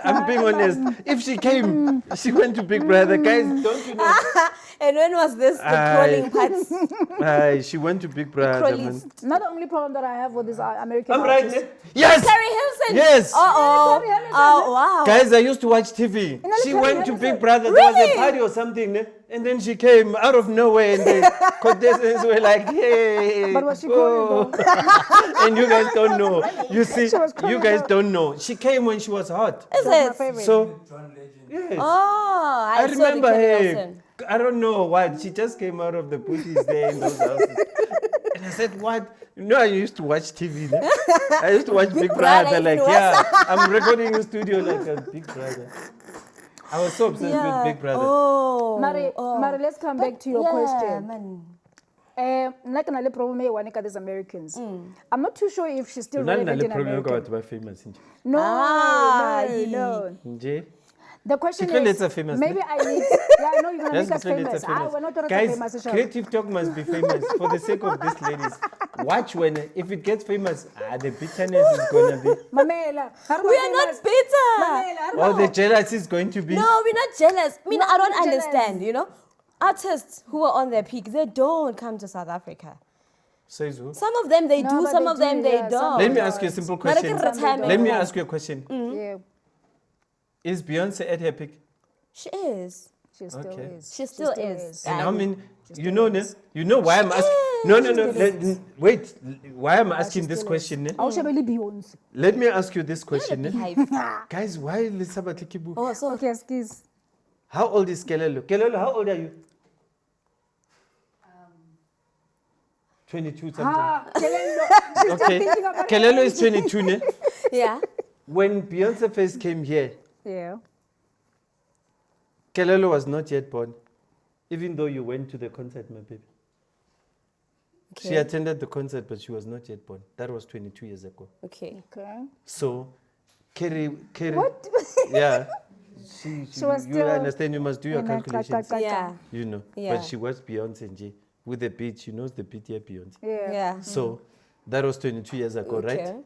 Speaker 1: I'm being honest. If she came, she went to Big Brother. Guys, don't you know?
Speaker 2: And when was this? The crawling parts.
Speaker 1: Aye, she went to Big Brother, man.
Speaker 2: crawlies.
Speaker 3: Not the only problem that I have with this American
Speaker 1: I'm right,
Speaker 3: artist.
Speaker 1: eh? Yes!
Speaker 2: Carrie Hilson.
Speaker 1: Yes!
Speaker 2: Uh-oh.
Speaker 3: Carrie Hilson.
Speaker 2: Oh, wow.
Speaker 1: Guys, I used to watch TV.
Speaker 3: know,
Speaker 1: She
Speaker 3: Carrie
Speaker 1: went to
Speaker 3: Hilson.
Speaker 1: Big Brother. There was a
Speaker 2: Really?
Speaker 1: party or something, eh? And then she came out of nowhere, and the contestants were like, "Hey!"
Speaker 3: But was she crawling
Speaker 1: And you guys don't know. You see,
Speaker 3: She was
Speaker 1: you
Speaker 3: crawling
Speaker 1: guys
Speaker 3: though.
Speaker 1: don't know. She came when she was hot.
Speaker 2: Is
Speaker 3: That's my
Speaker 2: it?
Speaker 3: favorite.
Speaker 1: So, yes.
Speaker 2: Oh,
Speaker 1: I
Speaker 2: saw the
Speaker 1: remember
Speaker 2: Carrie
Speaker 1: her.
Speaker 2: Hilson.
Speaker 1: I don't know what. She just came out of the bushes there in those houses. And I said, what? You know, I used to watch TV. Ne? I used to watch Big
Speaker 2: Brother
Speaker 1: Brother.
Speaker 2: in
Speaker 1: Like,
Speaker 2: the
Speaker 1: yeah, I'm recording in studio like a Big Brother. I was so obsessed with Big Brother.
Speaker 2: Oh.
Speaker 3: Mari, Mari, let's come back to your question.
Speaker 2: Man.
Speaker 3: Like another problem here when these Americans. I'm not too sure if she's still relevant in America.
Speaker 1: Famous.
Speaker 3: No,
Speaker 2: Ah,
Speaker 3: no.
Speaker 1: Nje.
Speaker 3: The question
Speaker 1: Declare
Speaker 3: is,
Speaker 1: later famous,
Speaker 3: maybe
Speaker 1: ne?
Speaker 3: I need. Yeah, I know you're gonna
Speaker 1: Let's
Speaker 3: make us
Speaker 1: declare later
Speaker 3: famous. We're not gonna
Speaker 1: Guys,
Speaker 3: famous. Sure.
Speaker 1: Creative Talk must be famous for the sake of these ladies. Watch when, if it gets famous, the bitterness is going to be,
Speaker 3: Mamela,
Speaker 2: We are not bitter.
Speaker 1: or the jealousy is going to be.
Speaker 2: No, we're not jealous. I mean,
Speaker 3: No,
Speaker 2: I don't
Speaker 3: not jealous.
Speaker 2: understand, you know? Artists who are on their peak, they don't come to South Africa.
Speaker 1: Says who?
Speaker 2: Some of them they
Speaker 3: No,
Speaker 2: do,
Speaker 3: but
Speaker 2: some
Speaker 3: they
Speaker 2: of them
Speaker 3: do,
Speaker 2: they
Speaker 3: yeah, some
Speaker 2: don't.
Speaker 1: Let me ask you a simple
Speaker 2: But I
Speaker 1: question.
Speaker 2: can retirement
Speaker 1: Let me
Speaker 2: home.
Speaker 1: ask you a question.
Speaker 3: Yeah,
Speaker 1: Is Beyonce at her peak?
Speaker 2: She is.
Speaker 3: she still
Speaker 1: Okay.
Speaker 3: is.
Speaker 2: She still is.
Speaker 1: And how
Speaker 2: And
Speaker 1: many, you know why I'm asking, no, wait, why I'm asking this question, ne?
Speaker 3: I'll show you Beyonce.
Speaker 1: Let me ask you this question, ne?
Speaker 2: behave.
Speaker 1: Guys, why Lisaba Tikibu?
Speaker 2: Oh, so
Speaker 3: Okay, excuse.
Speaker 1: How old is Kelelo? Kelelo, how old are you? 22 something.
Speaker 3: Kelelo.
Speaker 1: Okay. Kelelo is 22, ne?
Speaker 2: yeah.
Speaker 1: When Beyonce first came here,
Speaker 3: Yeah.
Speaker 1: Kelelo was not yet born, even though you went to the concert, my baby. She
Speaker 2: Okay.
Speaker 1: attended the concert, but she was not yet born. That was 22 years ago.
Speaker 2: Okay.
Speaker 3: Okay.
Speaker 1: So, Kerry,
Speaker 3: What?
Speaker 1: yeah.
Speaker 3: She was
Speaker 1: you
Speaker 3: still
Speaker 1: understand, you must do your
Speaker 3: in a
Speaker 1: calculations,
Speaker 2: Yeah.
Speaker 1: you know.
Speaker 2: Yeah.
Speaker 1: But she was Beyonce, Nje, with the beat, she knows the beat, yeah, Beyonce.
Speaker 3: Yeah.
Speaker 2: Yeah.
Speaker 1: So, that was 22 years ago, right?
Speaker 2: Okay.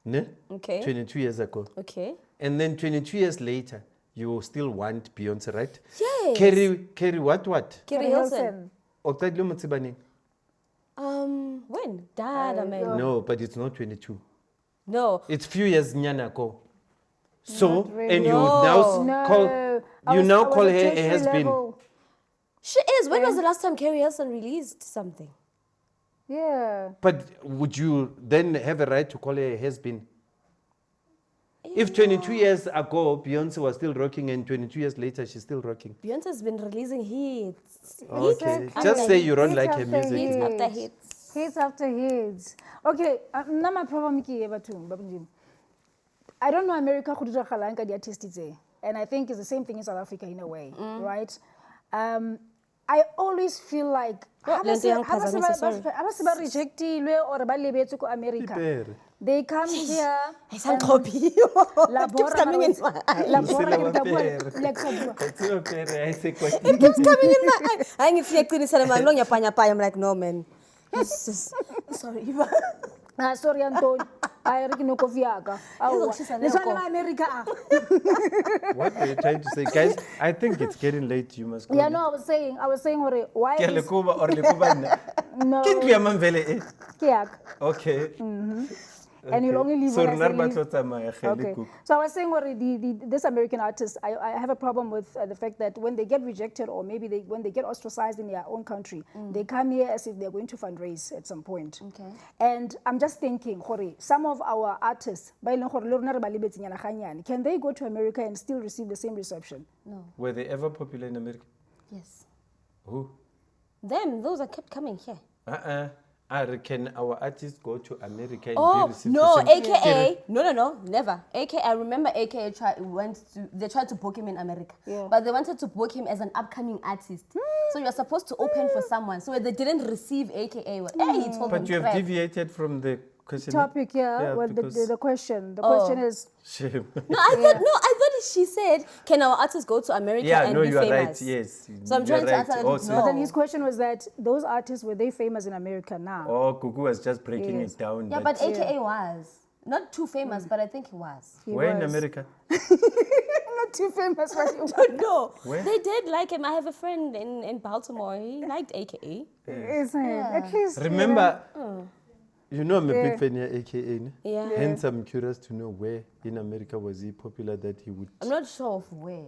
Speaker 1: Ne?
Speaker 2: Okay.
Speaker 1: 22 years ago.
Speaker 2: Okay.
Speaker 1: And then 22 years later, you still want Beyonce, right?
Speaker 2: Yes.
Speaker 1: Kerry, what?
Speaker 2: Carrie Hilson.
Speaker 1: Oqedile Motsibane?
Speaker 2: When? Dad, man.
Speaker 1: No, but it's not 22.
Speaker 2: No.
Speaker 1: It's few years nyana ago. So,
Speaker 3: Not really.
Speaker 1: and you
Speaker 2: No.
Speaker 1: now
Speaker 3: No.
Speaker 1: call,
Speaker 3: I
Speaker 1: you
Speaker 3: was-
Speaker 1: now
Speaker 3: I was
Speaker 1: call her
Speaker 3: at
Speaker 1: a
Speaker 3: tertiary
Speaker 1: has-been.
Speaker 3: level.
Speaker 2: She is. When was the last time Carrie Hilson released something?
Speaker 3: Yeah.
Speaker 1: But would you then have a right to call her a has-been? If 22 years ago Beyonce was still rocking and 22 years later she's still rocking.
Speaker 2: Beyonce's been releasing hits.
Speaker 1: Okay,
Speaker 2: after
Speaker 1: just say you don't
Speaker 3: hits
Speaker 1: like her
Speaker 3: after
Speaker 1: music.
Speaker 3: hits.
Speaker 2: Hits after hits.
Speaker 3: Hits after hits. Okay, now my problem is I don't know America go dira galang ka di-artist tse. And I think it's the same thing in South Africa in a way, right? I always feel like
Speaker 2: Oh, le nto ya ngiphazamisa, sorry.
Speaker 3: aba se ba rejectilwe or ba lebetse ko America.
Speaker 1: Ipere.
Speaker 3: They come here.
Speaker 2: Hey, Sankopi.
Speaker 3: La
Speaker 2: It keeps
Speaker 3: bora
Speaker 2: coming in
Speaker 3: mara-
Speaker 2: my eye.
Speaker 3: La
Speaker 1: Usela
Speaker 3: bora ke
Speaker 1: wapere.
Speaker 3: bua- like sa bua.
Speaker 1: Kuthiwa pere, ayise
Speaker 2: It keeps coming in my eye. I ain't feel man. Long I'm like, no, man. Yes. Sorry.
Speaker 3: Sorry, Anton. I reckon no coffee.
Speaker 2: Izokutshisa
Speaker 3: This
Speaker 2: leyo
Speaker 3: one
Speaker 2: kofi.
Speaker 3: America.
Speaker 1: What are you trying to say? Guys, I think it's getting late. You must go.
Speaker 3: Yeah, no, I was saying, why
Speaker 1: Ke
Speaker 3: is
Speaker 1: lekuba or lekuba nna?
Speaker 3: no
Speaker 1: Ke ntlo ya Mamvele, eh?
Speaker 3: kiak?
Speaker 1: Okay.
Speaker 3: and you'll only leave
Speaker 1: So
Speaker 3: when I say
Speaker 1: rena ba
Speaker 3: leave.
Speaker 1: tlo tsamaya, Kgele,
Speaker 3: Okay.
Speaker 1: Gugu.
Speaker 3: So I was saying, this American artist, I have a problem with the fact that when they get rejected or maybe when they get ostracized in their own country, they come here as if they're going to fundraise at some point.
Speaker 2: Okay.
Speaker 3: And I'm just thinking, some of our artists, can they go to America and still receive the same reception?
Speaker 2: No.
Speaker 1: Were they ever popular in America?
Speaker 2: Yes.
Speaker 1: Who?
Speaker 2: Those are kept coming here.
Speaker 1: I reckon our artists go to America and
Speaker 2: Oh,
Speaker 1: they receive
Speaker 2: no,
Speaker 1: the same.
Speaker 2: AKA, no, never. AKA, I remember AKA they tried to book him in America.
Speaker 3: Yeah.
Speaker 2: But they wanted to book him as an upcoming artist. So you're supposed to open for someone. So they didn't receive AKA. Hey, he told them
Speaker 1: But you have
Speaker 2: crap.
Speaker 1: deviated from the question.
Speaker 3: Topic, well,
Speaker 1: because
Speaker 3: the question. The question is,
Speaker 1: shame.
Speaker 2: No, I thought she said, can our artists go to America
Speaker 1: Yeah,
Speaker 2: and
Speaker 1: no,
Speaker 2: be
Speaker 1: you are
Speaker 2: famous?
Speaker 1: right. Yes.
Speaker 2: So I'm
Speaker 1: you
Speaker 2: trying
Speaker 1: are
Speaker 2: to
Speaker 1: right.
Speaker 2: answer that.
Speaker 1: Also.
Speaker 3: but then his question was that those artists, were they famous in America now?
Speaker 1: Oh, Gugu was just breaking
Speaker 3: Yes.
Speaker 1: it down.
Speaker 2: Yeah,
Speaker 1: that
Speaker 2: but AKA was. Not too famous, but I think he was.
Speaker 3: He
Speaker 1: where in
Speaker 3: was.
Speaker 1: America?
Speaker 3: Not too famous, but he was.
Speaker 2: No,
Speaker 1: Where?
Speaker 2: they did like him. I have a friend in Baltimore. He liked AKA.
Speaker 3: Isn't it? At least,
Speaker 1: Remember, you know I'm a big fan of AKA. Ne?
Speaker 2: Yeah.
Speaker 1: Hence, I'm curious to know where in America was he popular that he would.
Speaker 2: I'm not sure of where.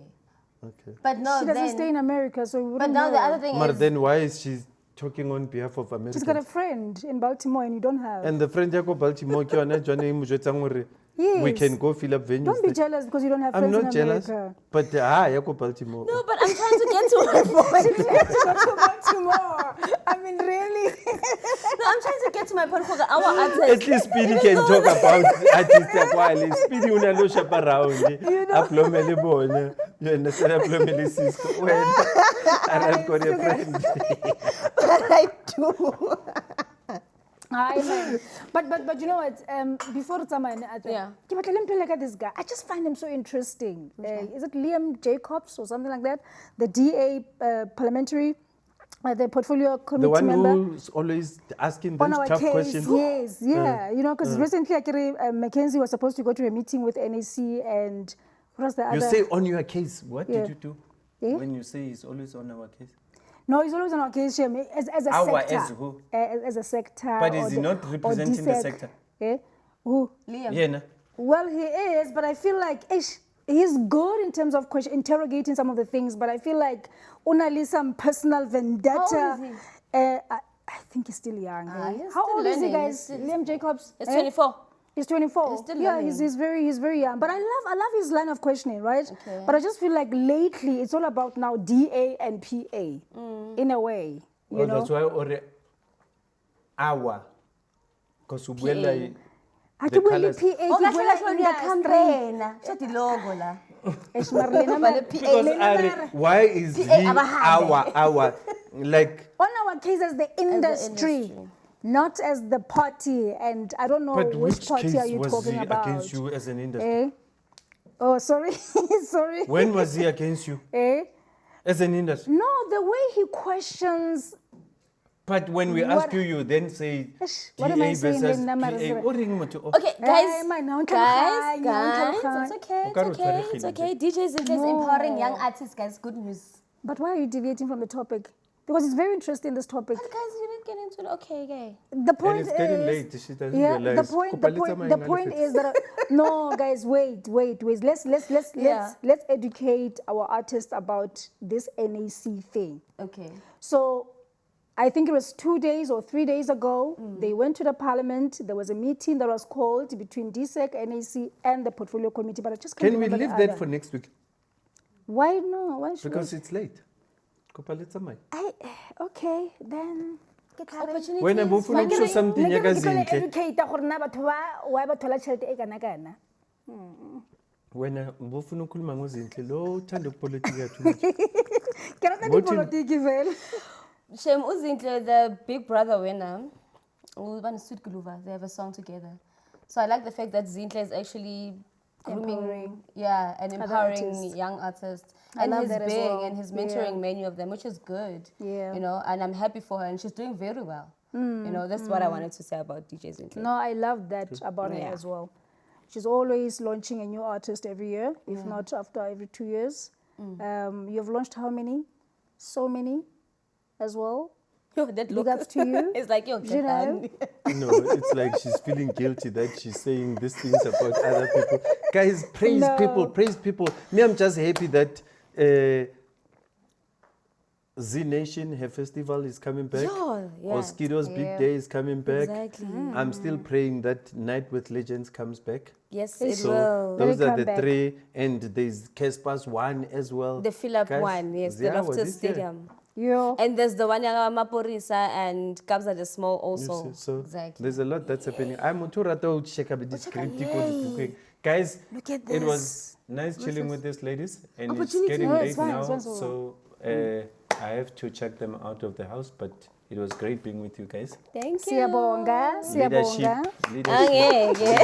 Speaker 1: Okay.
Speaker 2: But no,
Speaker 3: she doesn't
Speaker 2: then,
Speaker 3: stay in America, so we
Speaker 2: but
Speaker 3: wouldn't
Speaker 2: now
Speaker 3: know.
Speaker 2: the other thing
Speaker 1: But
Speaker 2: is,
Speaker 1: then why is she talking on behalf of America?
Speaker 3: She's got a friend in Baltimore and you don't have.
Speaker 1: And the friend yako Baltimore ke yona jwane e mo jwetsang hore we
Speaker 3: Yes.
Speaker 1: can go fill up venues.
Speaker 3: Don't be
Speaker 1: there.
Speaker 3: jealous because you don't have
Speaker 1: I'm
Speaker 3: friends
Speaker 1: not
Speaker 3: in
Speaker 1: jealous,
Speaker 3: America.
Speaker 1: but yako Baltimore.
Speaker 2: no, but I'm trying to get to my point.
Speaker 3: Go to Baltimore. I mean, really?
Speaker 2: No, I'm trying to get to my point. For our artists,
Speaker 1: At least Speedy can talk about artists ya kwale. Speedy una lo shop around. Aplomele bona. You understand? Aplomele Cisco. When I got a friend.
Speaker 2: but I do.
Speaker 3: But you know what? Before someone,
Speaker 2: Yeah.
Speaker 3: But let me look at this guy. I just find him so interesting. Is it Liam Jacobs or something like that? The DA parliamentary, the portfolio committee
Speaker 1: The one
Speaker 3: member.
Speaker 1: who's always asking
Speaker 3: On
Speaker 1: those
Speaker 3: our
Speaker 1: tough
Speaker 3: case,
Speaker 1: questions.
Speaker 3: yes, yeah. You know, because recently, Mackenzie was supposed to go to a meeting with NAC and what was the other?
Speaker 1: You say on your case. What
Speaker 3: Yeah.
Speaker 1: did you do?
Speaker 3: Yeah.
Speaker 1: When you say he's always on our case.
Speaker 3: No, he's always on our case, Shem, as a
Speaker 1: Our
Speaker 3: sector.
Speaker 1: as who?
Speaker 3: As a sector.
Speaker 1: But
Speaker 3: or
Speaker 1: is he
Speaker 3: the-
Speaker 1: not
Speaker 3: or
Speaker 1: representing the
Speaker 3: DSEC.
Speaker 1: sector?
Speaker 3: Eh? Who?
Speaker 2: Liam.
Speaker 1: Yeah, na?
Speaker 3: Well, he is, but I feel like he's good in terms of interrogating some of the things, but I feel like unali some personal vendetta.
Speaker 2: How old is
Speaker 3: I think he's still young. eh?
Speaker 2: he's
Speaker 3: How
Speaker 2: still
Speaker 3: old is he,
Speaker 2: learning.
Speaker 3: guys?
Speaker 2: He's
Speaker 3: Liam Jacobs?
Speaker 2: It's
Speaker 3: eh?
Speaker 2: 24.
Speaker 3: He's 24.
Speaker 2: He's still
Speaker 3: yeah,
Speaker 2: learning.
Speaker 3: he's very young. But I love his line of questioning, right?
Speaker 2: Okay.
Speaker 3: But I just feel like lately it's all about now DA and PA in a way. You
Speaker 1: Well,
Speaker 3: know?
Speaker 1: that's why our. Because we
Speaker 3: I
Speaker 1: the
Speaker 3: think we
Speaker 1: colours-
Speaker 3: PA
Speaker 2: Oh,
Speaker 3: ke
Speaker 2: kahle
Speaker 3: buela
Speaker 2: kahle
Speaker 3: industry.
Speaker 2: Shut the logo la.
Speaker 3: Eish, mara lena
Speaker 2: Ba le
Speaker 3: mara-
Speaker 2: PA.
Speaker 1: Because
Speaker 3: lena mara-
Speaker 1: why is
Speaker 2: PA
Speaker 1: he
Speaker 2: abahambe.
Speaker 1: our like?
Speaker 3: on our case as the industry,
Speaker 2: industry.
Speaker 3: not as the party. And I don't know
Speaker 1: But
Speaker 3: which
Speaker 1: which
Speaker 3: party
Speaker 1: case
Speaker 3: are you
Speaker 1: was
Speaker 3: talking
Speaker 1: he
Speaker 3: about.
Speaker 1: against you as an industry?
Speaker 3: Eh? Oh, sorry, sorry.
Speaker 1: When was he against you
Speaker 3: Eh?
Speaker 1: as an industry?
Speaker 3: No, the way he questions.
Speaker 1: But when we
Speaker 3: What-
Speaker 1: ask you, you then say
Speaker 3: Eish, what am I
Speaker 1: DA
Speaker 3: saying
Speaker 1: versus
Speaker 3: then, Namara?
Speaker 1: PA. O reng motho o?
Speaker 2: Okay, guys,
Speaker 3: Hey, man, now
Speaker 2: guys,
Speaker 3: Ntlhakganya,
Speaker 2: it's okay,
Speaker 1: O ka re
Speaker 2: it's
Speaker 1: o
Speaker 2: okay,
Speaker 1: tshwaregile
Speaker 2: it's okay. DJs in place empowering young artists, guys. Good news.
Speaker 3: But why are you deviating from the topic? Because it's very interesting, this topic.
Speaker 2: But guys, you didn't get into it. Okay, okay.
Speaker 3: The point
Speaker 1: And it's getting
Speaker 3: is,
Speaker 1: late. She doesn't
Speaker 3: yeah,
Speaker 1: realize.
Speaker 3: the point is that no, guys, wait. Let's educate our artists about this NAC thing.
Speaker 2: Okay.
Speaker 3: So, I think it was 2 days or 3 days ago. They went to the parliament. There was a meeting that was called between DSEC, NAC, and the portfolio committee. But I just can't
Speaker 1: Can we
Speaker 3: remember
Speaker 1: leave
Speaker 3: the
Speaker 1: that
Speaker 3: other.
Speaker 1: for next week?
Speaker 3: Why no? Why should
Speaker 1: Because it's late.
Speaker 3: okay, then.
Speaker 2: Opportunities.
Speaker 1: When I'm hoping to show something,
Speaker 3: Nna
Speaker 1: ya
Speaker 3: ke
Speaker 1: ka
Speaker 3: re ke tlo le
Speaker 1: zintle.
Speaker 3: educate gore na batho ba why ba thola tšhelete e kana-kana.
Speaker 1: Wena ngofuna ukukhuluma ngozinhle lo uthanda ukupolitika too much.
Speaker 3: Ke rata
Speaker 1: What in-
Speaker 3: dipolotiki fela.
Speaker 2: Shem Uzintle, the Big Brother winner, Sweet Guluva, they have a song together. So I like the fact that Zintle is actually grooming,
Speaker 3: Empowering
Speaker 2: and
Speaker 3: other
Speaker 2: empowering
Speaker 3: artists.
Speaker 2: young artists.
Speaker 3: I
Speaker 2: And
Speaker 3: love
Speaker 2: he's
Speaker 3: that as
Speaker 2: big
Speaker 3: well.
Speaker 2: and he's
Speaker 3: Yeah.
Speaker 2: mentoring many of them, which is good.
Speaker 3: Yeah.
Speaker 2: You know, and I'm happy for her and she's doing very well. You know, that's what I wanted to say about DJ Zintle.
Speaker 3: No, I love that about her
Speaker 2: Yeah.
Speaker 3: as well. She's always launching a new artist every year, if not after every 2 years. You've launched how many? So many as well.
Speaker 2: Yo, that
Speaker 3: Big
Speaker 2: look.
Speaker 3: ups to you.
Speaker 2: It's like, yo,
Speaker 3: You know?
Speaker 1: No, it's like she's feeling guilty that she's saying these things about other people. Guys, praise
Speaker 3: No.
Speaker 1: people, praise people. Me, I'm just happy that Z Nation, her festival is coming back.
Speaker 2: Yeah, yeah.
Speaker 1: Oskido's Big
Speaker 3: Yeah.
Speaker 1: Day is coming back.
Speaker 2: Exactly.
Speaker 1: I'm still praying that Night with Legends comes back.
Speaker 2: Yes,
Speaker 3: It
Speaker 2: it
Speaker 1: So
Speaker 2: will.
Speaker 3: Let
Speaker 1: those
Speaker 3: it
Speaker 1: are
Speaker 3: come
Speaker 1: the
Speaker 3: back.
Speaker 1: three, and there's Casper's one as well.
Speaker 2: The fill-up
Speaker 1: Guys,
Speaker 2: one, yes, the
Speaker 1: yeah, well,
Speaker 2: Loftus
Speaker 1: this year,
Speaker 2: Stadium.
Speaker 3: Yo.
Speaker 2: And there's the one Yaga Maporisa and Kabza the Small
Speaker 1: you
Speaker 2: also.
Speaker 1: see, so
Speaker 2: Exactly.
Speaker 1: there's a lot that's happening. I'm to rata check up the script.
Speaker 2: yay.
Speaker 1: Guys,
Speaker 2: Look at
Speaker 1: it was
Speaker 2: this.
Speaker 1: nice chilling with these ladies, and it's
Speaker 2: Opportunity.
Speaker 1: getting
Speaker 3: No,
Speaker 1: late
Speaker 3: it's fine,
Speaker 1: now,
Speaker 3: it's fine,
Speaker 1: so I have to check them out of the house. But it was great being with you guys.
Speaker 2: Thank you.
Speaker 3: Siyabonga.
Speaker 1: Leadership,
Speaker 3: Siyabonga.
Speaker 1: leadership.
Speaker 2: Okay, okay.